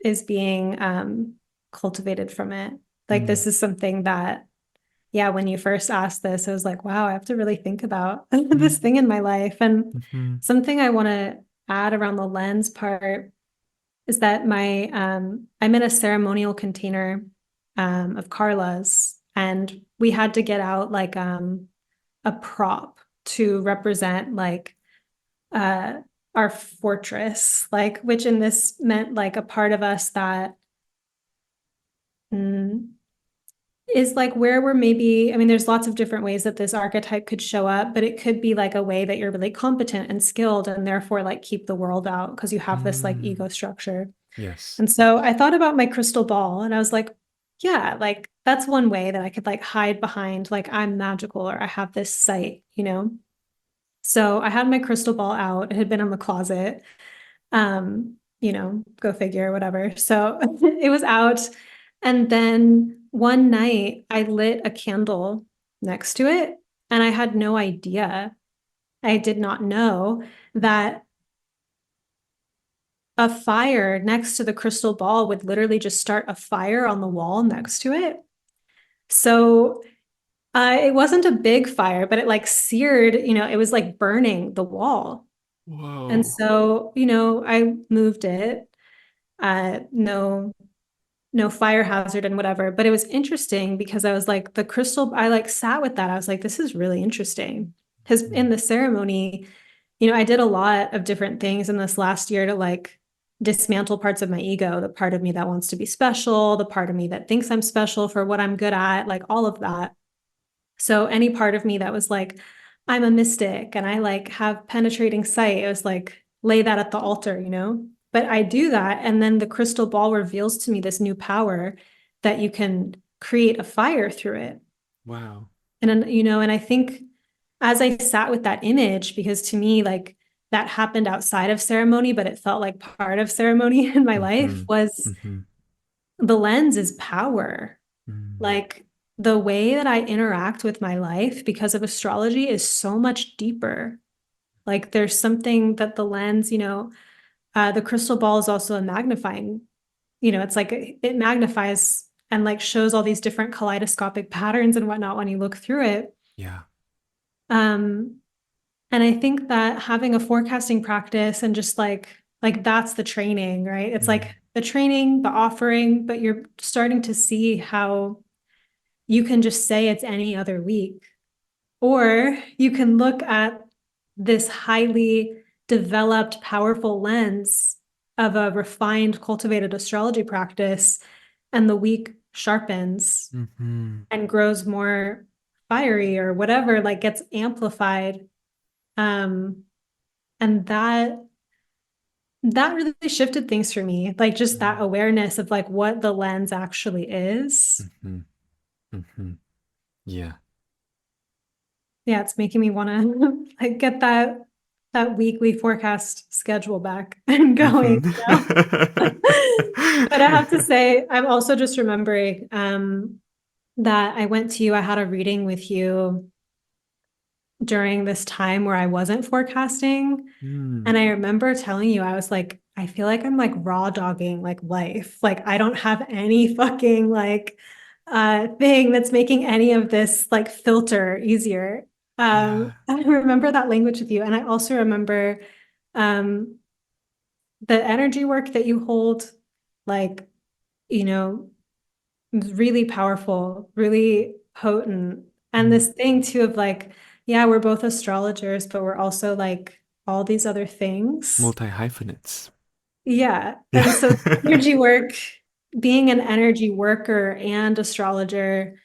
is being cultivated from it. Like Mm-hmm. this is something that, yeah, when you first asked this, I was like, wow, I have to really think about this thing in my life. And Mm-hmm. something I want to add around the lens part is that I'm in a ceremonial container of Carla's, and we had to get out like a prop to represent like uh our fortress, like which in this meant like a part of us that mm, is like where we're maybe, I mean, there's lots of different ways that this archetype could show up, but it could be like a way that you're really competent and skilled and therefore like keep the world out because you have this like Mm, ego structure. yes. And so I thought about my crystal ball and I was like, yeah, like that's one way that I could like hide behind, like I'm magical or I have this sight, you know? So I had my crystal ball out. It had been in the closet. Go figure, whatever. So it was out. And then one night I lit a candle next to it and I had no idea. I did not know that a fire next to the crystal ball would literally just start a fire on the wall next to it. So it wasn't a big fire, but it like seared, it was like burning the wall. And Whoa. so, I moved it. No, no fire hazard and whatever. But it was interesting because I was like, I like sat with that. I was like, this is really interesting. Because Mm, in the ceremony, I did a lot of different things in this last year to like dismantle parts of my ego, the part of me that wants to be special, the part of me that thinks I'm special for what I'm good at, like all of that. So any part of me that was like, I'm a mystic and I like have penetrating sight, it was like, lay that at the altar, you know? But I do that. And then the crystal ball reveals to me this new power that you can create a fire through it. wow. And then, and I think as I sat with that image, because to me, like that happened outside of ceremony, but it felt like part of ceremony in my life Mm-hmm. was Mm-hmm. the lens is power. Mm, Like the way that I interact with my life because of astrology is so much deeper. Like there's something that the lens, the crystal ball is also a magnifying, it's like it magnifies and like shows all these different kaleidoscopic patterns and whatnot when you look through it. yeah. Um, and I think that having a forecasting practice and just like that's the training, right? It's Mm, like the training, the offering, but you're starting to see how you can just say it's any other week. Or you can look at this highly developed, powerful lens of a refined, cultivated astrology practice, and the week sharpens mm-hmm. and grows more fiery or whatever, like gets amplified. Um, and that really shifted things for me, like just that Mm, awareness of like what the lens actually is. mm-hmm. Mm-hmm. Yeah. Yeah, it's making me want to like get that weekly forecast schedule back and going, Mm-hmm. But I have to say, I'm also just remembering that I went to you, I had a reading with you during this time where I wasn't forecasting. Mm, And I remember telling you, I was like, I feel like I'm like raw dogging like life. Like I don't have any fucking like thing that's making any of this like filter easier. yeah. I remember that language with you. And I also remember um the energy work that you hold, like, you know, really powerful, really potent. And Mm, this thing too of like, yeah, we're both astrologers, but we're also like all these other things. multi-hyphenates. Yeah. Yeah. And so energy work, being an energy worker and astrologer,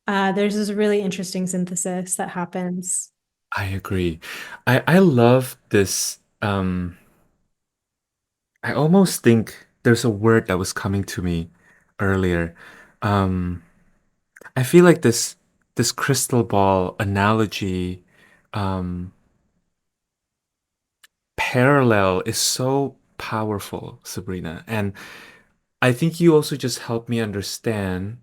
there's this really interesting synthesis that happens. I agree. I love this. I almost think there's a word that was coming to me earlier. Um, I feel like this crystal ball analogy um, parallel is so powerful, Sabrina. And I think you also just helped me understand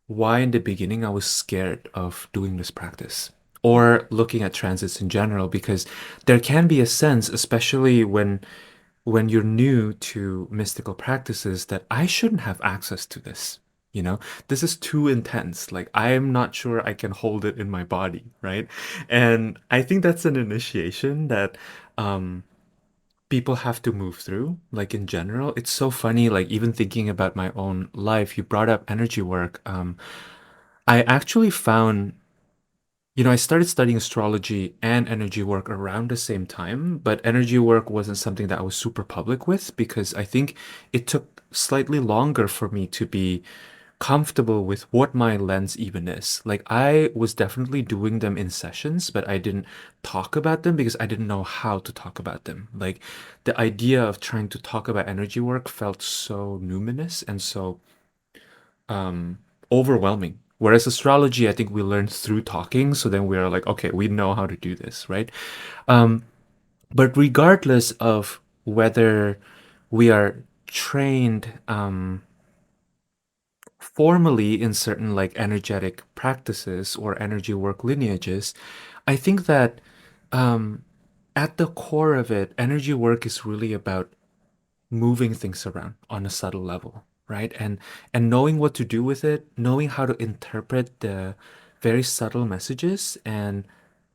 why in the beginning I was scared of doing this practice or looking at transits in general, because there can be a sense, especially when you're new to mystical practices, that I shouldn't have access to this. You know, this is too intense. Like, I am not sure I can hold it in my body, right? And I think that's an initiation that um, people have to move through, like in general. It's so funny, like, even thinking about my own life, you brought up energy work. I actually found I started studying astrology and energy work around the same time, but energy work wasn't something that I was super public with because I think it took slightly longer for me to be comfortable with what my lens even is. Like I was definitely doing them in sessions, but I didn't talk about them because I didn't know how to talk about them. Like the idea of trying to talk about energy work felt so numinous and so um overwhelming. Whereas astrology, I think we learned through talking, so then we are like, okay, we know how to do this, right? Um, but regardless of whether we are trained formally in certain like energetic practices or energy work lineages, I think that um, at the core of it, energy work is really about moving things around on a subtle level, right? And knowing what to do with it, knowing how to interpret the very subtle messages and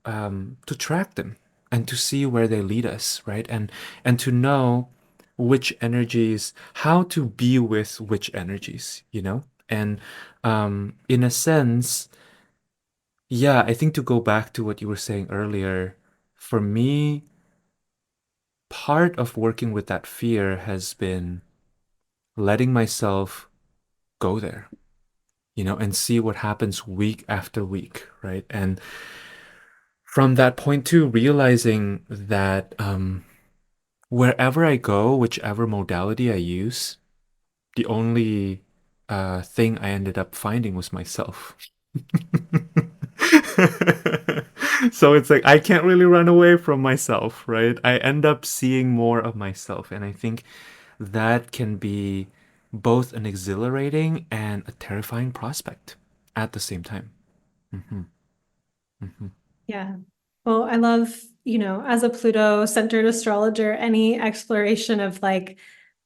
to track them and to see where they lead us, right? And to know which energies, how to be with which energies, you know? And in a sense, yeah, I think to go back to what you were saying earlier, for me, part of working with that fear has been letting myself go there, you know, and see what happens week after week, right? And from that point too, realizing that wherever I go, whichever modality I use, the only thing I ended up finding was myself. So it's like I can't really run away from myself, right? I end up seeing more of myself, and I think that can be both an exhilarating and a terrifying prospect at the same time. Hmm. Hmm. Yeah. Well, I love, as a Pluto-centered astrologer, any exploration of like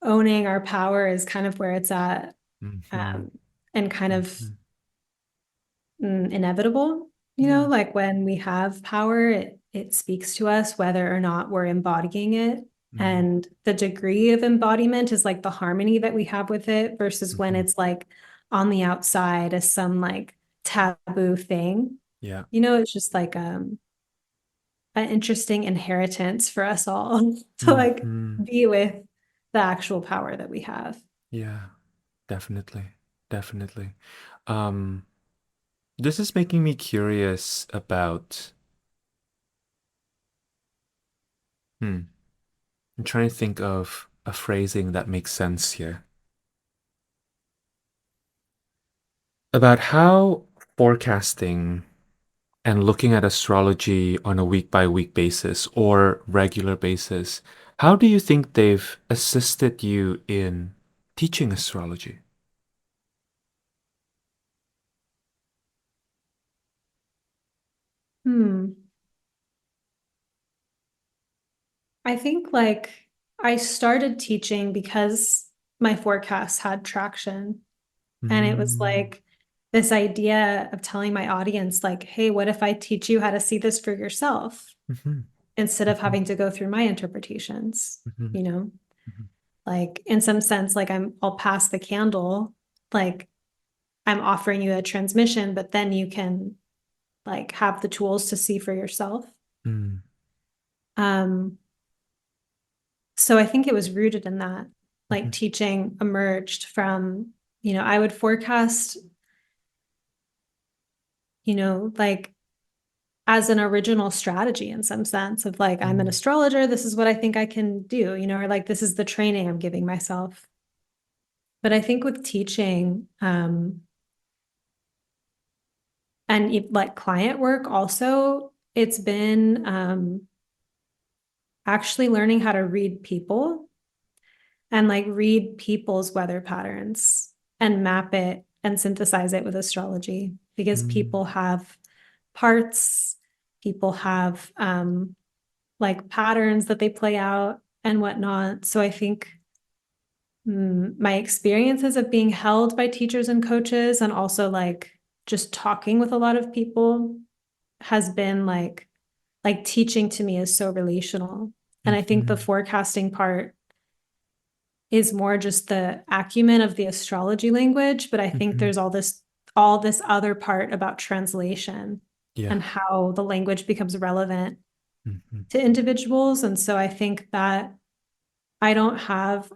owning our power is kind of where it's at, Hmm. um, and kind of Hmm. inevitable, Yeah. like when we have power, it speaks to us whether or not we're embodying it. Hmm. And the degree of embodiment is like the harmony that we have with it versus when Hmm. it's like on the outside as some like taboo thing. Yeah. It's just like an interesting inheritance for us all to like Hmm. be with the actual power that we have. Yeah. Definitely. Definitely. Um, this is making me curious about, I'm trying to think of a phrasing that makes sense here. About how forecasting and looking at astrology on a week by week basis or regular basis, how do you think they've assisted you in teaching astrology? Hmm. I think like I started teaching because my forecasts had traction. And it was Mm-hmm. like this idea of telling my audience, like, hey, what if I teach you how to see this for yourself Mm-hmm. instead of Mm-hmm. having to go through my interpretations? Mm-hmm. You know, like in some sense, like I'll pass the candle, like I'm offering you a transmission, but then you can like have the tools to see for yourself. Mm-hmm. Um, so I think it was rooted in that, Mm-hmm. like teaching emerged from, I would forecast, like as an original strategy in some sense of like, I'm an astrologer, this is what I think I can do, or like this is the training I'm giving myself. But I think with teaching, and like client work also, it's been actually learning how to read people and like read people's weather patterns and map it and synthesize it with astrology because Mm-hmm. people have parts, people have like patterns that they play out and whatnot. So I think my experiences of being held by teachers and coaches and also like just talking with a lot of people has been like teaching to me is so relational. And I think the Mm-hmm. forecasting part is more just the acumen of the astrology language, but I think Mm-hmm. there's all this other part about translation Yeah. and how the language becomes relevant Mm-hmm. to individuals. And so I think that I don't have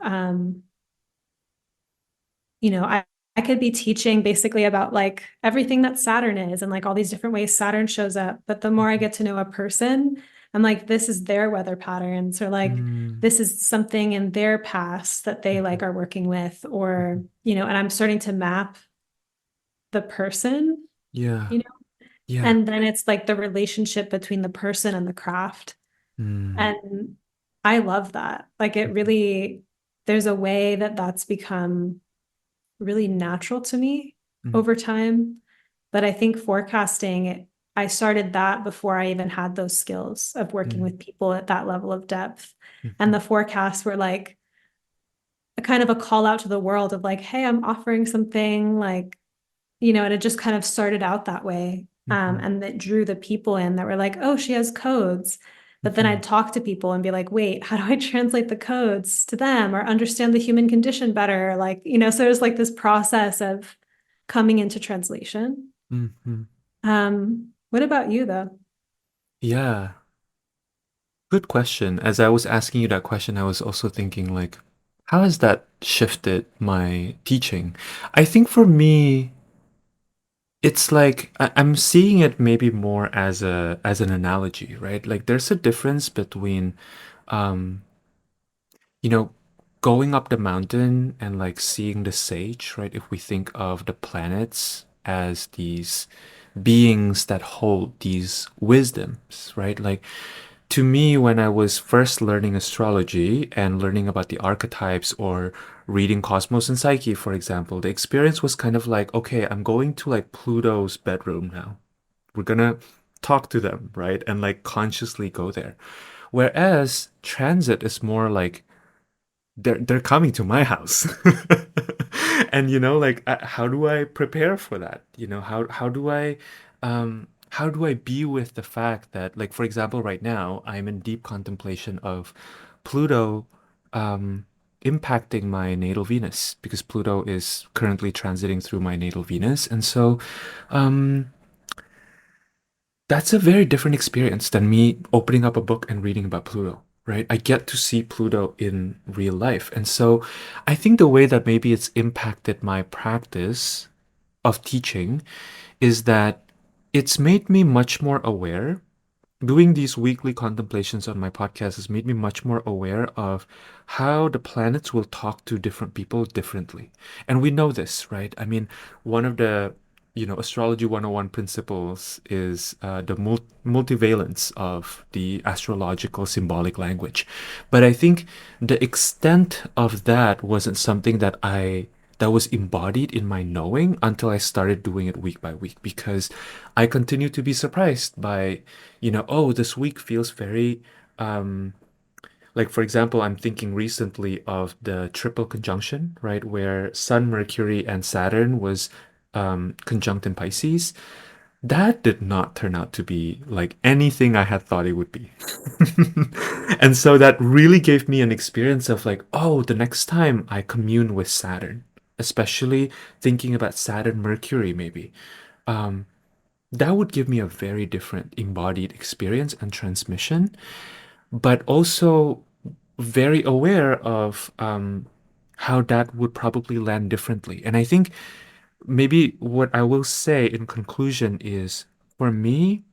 I I could be teaching basically about like everything that Saturn is and like all these different ways Saturn shows up. But the more I get to know a person, I'm like, this is their weather patterns, or like Mm, this is something in their past that they mhm, like are working with, mhm. or, and I'm starting to map the person, Yeah, you know, yeah. and then it's like the relationship between the person and the craft. Mm, And I love that. Like it mhm, really, there's a way that that's become really natural to me mm, over time. But I think forecasting, I started that before I even had those skills of working mm, with people at that level of depth. And mhm, the forecasts were like a kind of a call out to the world of like, hey, I'm offering something like, and it just kind of started out that way. mhm, And that drew the people in that were like, oh, she has codes. But then mhm, I'd talk to people and be like, wait, how do I translate the codes to them or understand the human condition better? Like, so there's like this process of coming into translation. mhm. What about you though? Yeah, good question. As I was asking you that question, I was also thinking like, how has that shifted my teaching? I think for me, it's like I'm seeing it maybe more as a as an analogy, right? Like there's a difference between um you know, going up the mountain and like seeing the sage, right? If we think of the planets as these beings that hold these wisdoms, right? Like to me, when I was first learning astrology and learning about the archetypes or reading Cosmos and Psyche, for example, the experience was kind of like, okay, I'm going to like Pluto's bedroom now. We're gonna talk to them, right? And like consciously go there. Whereas transit is more like they're coming to my house. And like how do I prepare for that? How do I be with the fact that, like, for example, right now I'm in deep contemplation of Pluto um impacting my natal Venus, because Pluto is currently transiting through my natal Venus. And so um that's a very different experience than me opening up a book and reading about Pluto, right? I get to see Pluto in real life. And so I think the way that maybe it's impacted my practice of teaching is that it's made me much more aware. Doing these weekly contemplations on my podcast has made me much more aware of how the planets will talk to different people differently. And we know this, right? I mean, one of the astrology 101 principles is the multivalence of the astrological symbolic language. But I think the extent of that wasn't something that was embodied in my knowing until I started doing it week by week, because I continue to be surprised by, oh, this week feels very, um, like, for example, I'm thinking recently of the triple conjunction, right? Where Sun, Mercury, and Saturn was conjunct in Pisces. That did not turn out to be like anything I had thought it would be. And so that really gave me an experience of like, oh, the next time I commune with Saturn, especially thinking about Saturn, Mercury, maybe. Um, that would give me a very different embodied experience and transmission, but also very aware of how that would probably land differently. And I think maybe what I will say in conclusion is, for me,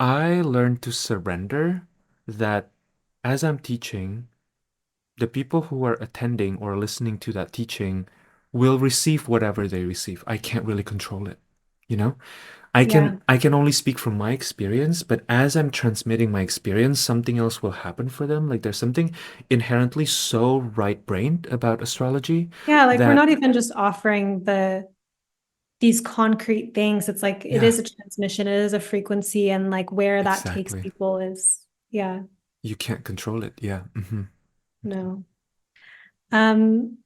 I learned to surrender that as I'm teaching, the people who are attending or listening to that teaching will receive whatever they receive. I can't really control it, you know? I Yeah. can I can only speak from my experience, but as I'm transmitting my experience, something else will happen for them. Like there's something inherently so right-brained about astrology Yeah, like we're that, not even just offering these concrete things. It's like it yeah, is a transmission, it is a frequency, and like where that takes exactly. people is, yeah, You can't control it. Yeah. no. Um,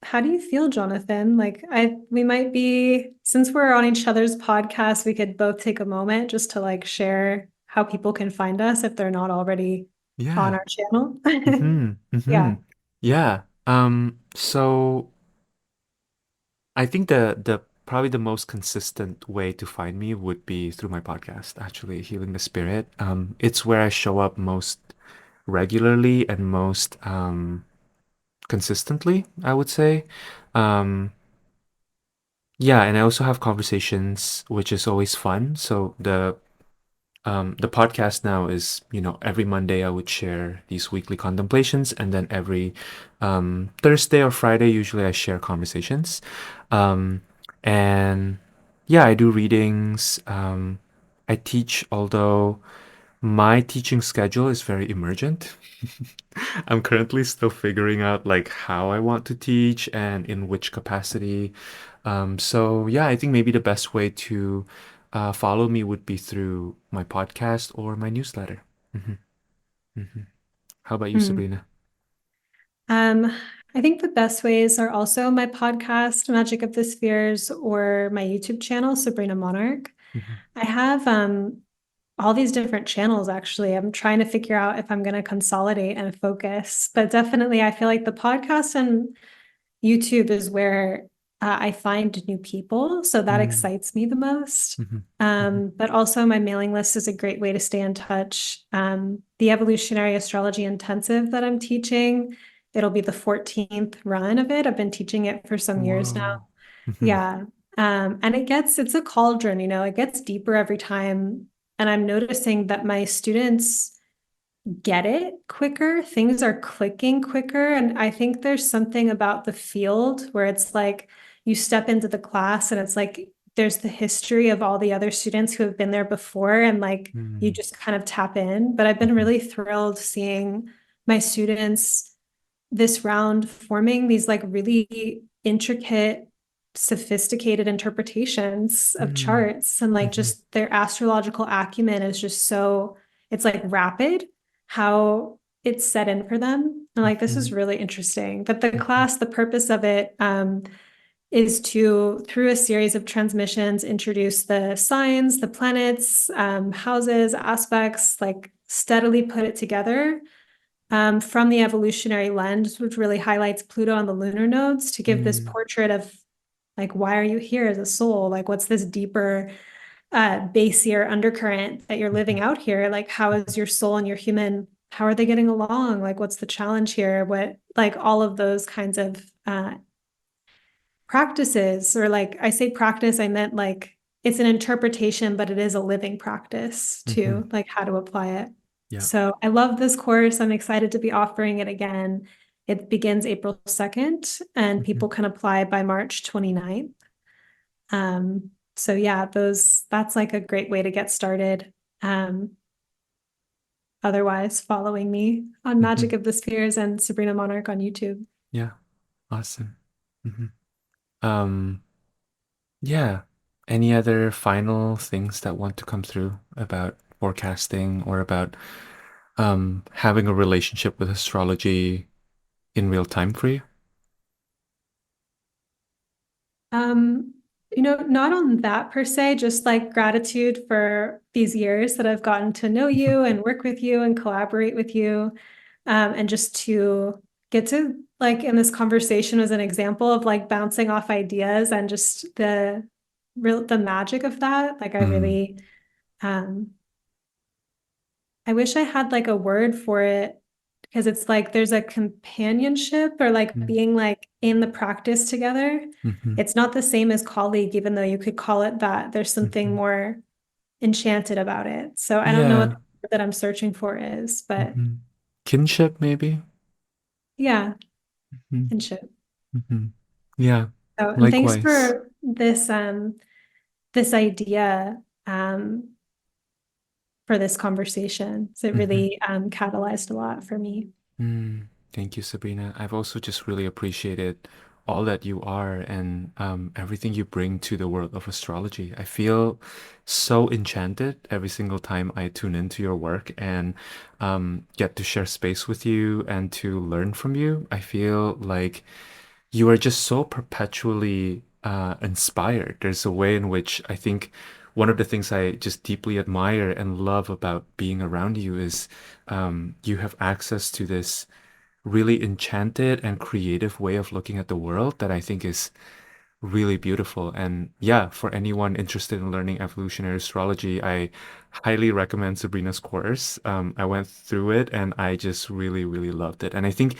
how do you feel, Jonathan? Like we might be, since we're on each other's podcast, we could both take a moment just to like share how people can find us if they're not already on Yeah. our channel. Hmm. Yeah. Yeah. So I think the probably the most consistent way to find me would be through my podcast, actually, Healing the Spirit. It's where I show up most regularly and most consistently, I would say. Um, Yeah, and I also have conversations, which is always fun. So the podcast now is, every Monday I would share these weekly contemplations, and then every Thursday or Friday, usually I share conversations. Um, and yeah, I do readings. I teach, although my teaching schedule is very emergent. I'm currently still figuring out like how I want to teach and in which capacity. So yeah, I think maybe the best way to follow me would be through my podcast or my newsletter. hmm hmm How about you, Hmm. Sabrina? Um, I think the best ways are also my podcast, Magic of the Spheres, or my YouTube channel, Sabrina Monarch. hmm I have all these different channels actually. I'm trying to figure out if I'm going to consolidate and focus, but definitely I feel like the podcast and YouTube is where I find new people. So that mm excites me the most. hmm hmm But also, my mailing list is a great way to stay in touch. The evolutionary astrology intensive that I'm teaching, it'll be the 14th run of it. I've been teaching it for some years now. Whoa. hmm Yeah. And it's a cauldron, it gets deeper every time. And I'm noticing that my students get it quicker. Things are clicking quicker. And I think there's something about the field where it's like you step into the class and it's like there's the history of all the other students who have been there before. And like you mm just kind of tap in. But I've been hmm really thrilled seeing my students this round forming these like really intricate, sophisticated interpretations of mm charts and like hmm just their astrological acumen is just so it's like rapid how it's set in for them. And like this is hmm really interesting. But the hmm class, the purpose of it is to, through a series of transmissions, introduce the signs, the planets, houses, aspects, like steadily put it together from the evolutionary lens, which really highlights Pluto and the lunar nodes to give this mm portrait of like, why are you here as a soul? Like, what's this deeper, basier undercurrent that you're living hmm out here? Like, how is your soul and your human? How are they getting along? Like, what's the challenge here? What, like, all of those kinds of practices, or like, I say practice, I meant like it's an interpretation, but it is a living practice hmm too, like how to apply it. Yeah. So I love this course. I'm excited to be offering it again. It begins April 2nd and hmm people can apply by March 29th. So yeah, that's like a great way to get started. Um, Otherwise, following me on hmm Magic of the Spheres and Sabrina Monarch on YouTube. Yeah. Awesome. hmm Um, yeah. Any other final things that want to come through about forecasting or about having a relationship with astrology in real time for you? Um, not on that per se, just like gratitude for these years that I've gotten to know you and work with you and collaborate with you. And just to get to like in this conversation as an example of like bouncing off ideas and just the magic of that. Like I Mm, really I wish I had like a word for it because it's like there's a companionship or like mm, being like in the practice together. mhm, It's not the same as colleague, even though you could call it that. There's something mhm. more enchanted about it. So I don't know what Yeah. the word that I'm searching for is, but Mhm. Kinship, maybe? yeah, Mhm, kinship. mhm. Yeah. So and thanks Likewise. for this idea for this conversation. So it Mhm. really catalyzed a lot for me. Thank you, Sabrina. I've also just really appreciated all that you are and everything you bring to the world of astrology. I feel so enchanted every single time I tune into your work and get to share space with you and to learn from you. I feel like you are just so perpetually inspired. There's a way in which I think one of the things I just deeply admire and love about being around you is you have access to this really enchanted and creative way of looking at the world that I think is really beautiful. And yeah, for anyone interested in learning evolutionary astrology, I highly recommend Sabrina's course. I went through it and I just really, really loved it. And I think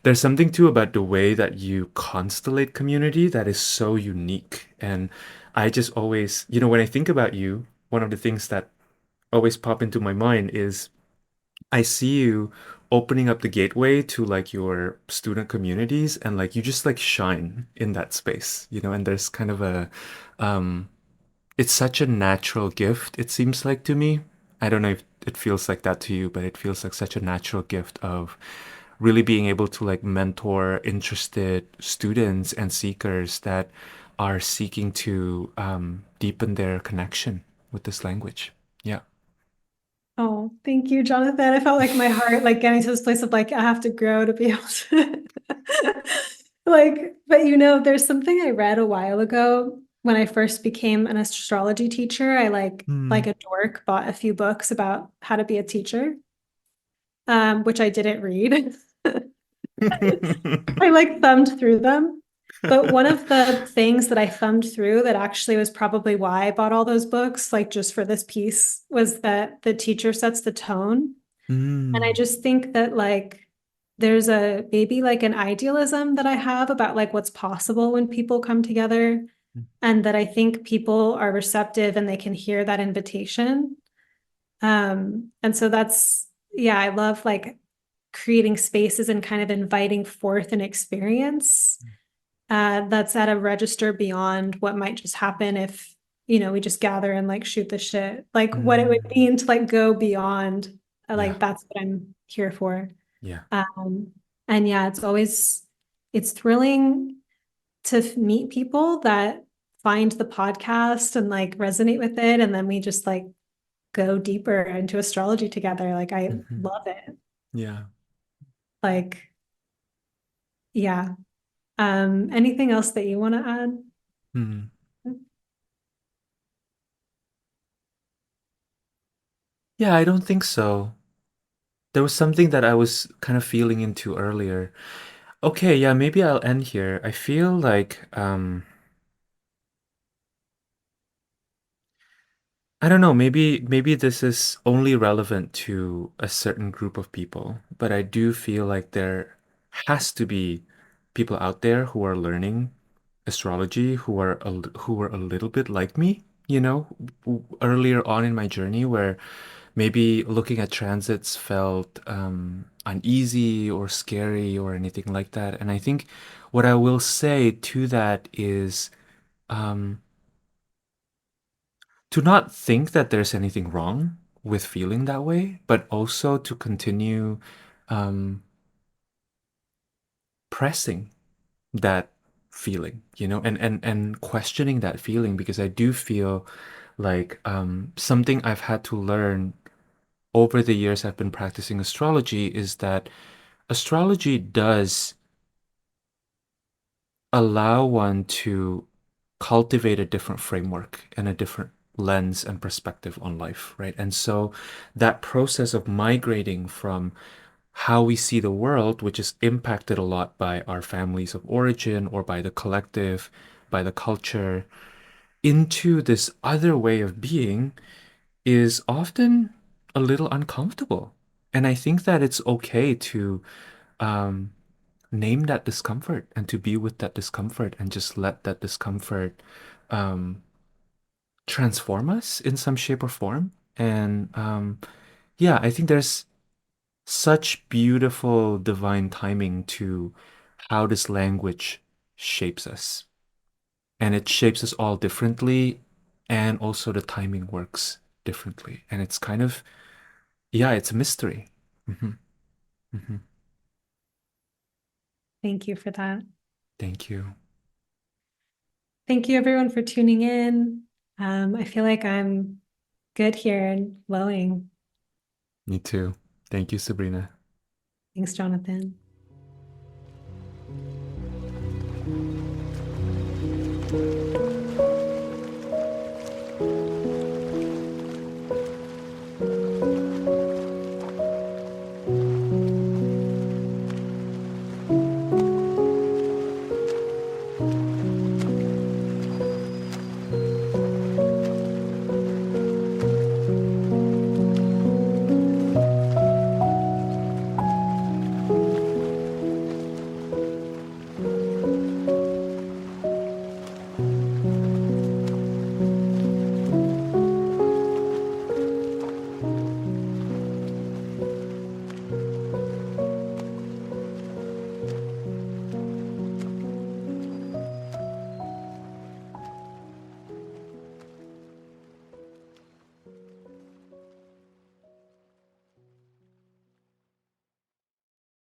There's something too about the way that you constellate community that is so unique. And I just always, when I think about you, one of the things that always pop into my mind is I see you opening up the gateway to like your student communities and like you just like shine in that space, and there's kind of um it's such a natural gift, it seems like to me. I don't know if it feels like that to you, but it feels like such a natural gift of really being able to like mentor interested students and seekers that are seeking to deepen their connection with this language. Yeah. Oh, thank you, Jonathan. I felt like my heart, like getting to this place of like, I have to grow to be able to like, but there's something I read a while ago when I first became an astrology teacher. I like Hmm. a dork bought a few books about how to be a teacher, which I didn't read. I like thumbed through them. But one of the things that I thumbed through that actually was probably why I bought all those books, like just for this piece, was that the teacher sets the tone. And I Mm. just think that like there's a maybe like an idealism that I have about like what's possible when people come together, and that I think people are receptive and they can hear that invitation. And so that's, yeah, I love like creating spaces and kind of inviting forth an experience that's at a register beyond what might just happen if, we just gather and like shoot the shit. Like what it would Mm. mean to like go beyond. Yeah. Like that's what I'm here for. Yeah. Um, and yeah, it's thrilling to meet people that find the podcast and like resonate with it. And then we just like go deeper into astrology together. Like I Mhm. love it. Yeah. Like, yeah. Anything else that you want to add? Hmm. Yeah, I don't think so. There was something that I was kind of feeling into earlier. Okay, yeah, maybe I'll end here. I feel like I don't know, maybe this is only relevant to a certain group of people, but I do feel like there has to be people out there who are learning astrology who are a little bit like me, earlier on in my journey where maybe looking at transits felt uneasy or scary or anything like that. And I think what I will say to that is um, to not think that there's anything wrong with feeling that way, but also to continue um, pressing that feeling, and questioning that feeling because I do feel like something I've had to learn over the years I've been practicing astrology is that astrology does allow one to cultivate a different framework and a different lens and perspective on life, right? And so that process of migrating from how we see the world, which is impacted a lot by our families of origin or by the collective, by the culture, into this other way of being is often a little uncomfortable. And I think that it's okay to um, name that discomfort and to be with that discomfort and just let that discomfort um, transform us in some shape or form. And yeah, I think there's such beautiful divine timing to how this language shapes us. And it shapes us all differently. And also the timing works differently. And it's kind of, yeah, it's a mystery. Hmm. Hmm. Thank you for that. Thank you. Thank you everyone for tuning in. I feel like I'm good here and flowing. Me too. Thank you, Sabrina. Thanks, Jonathan.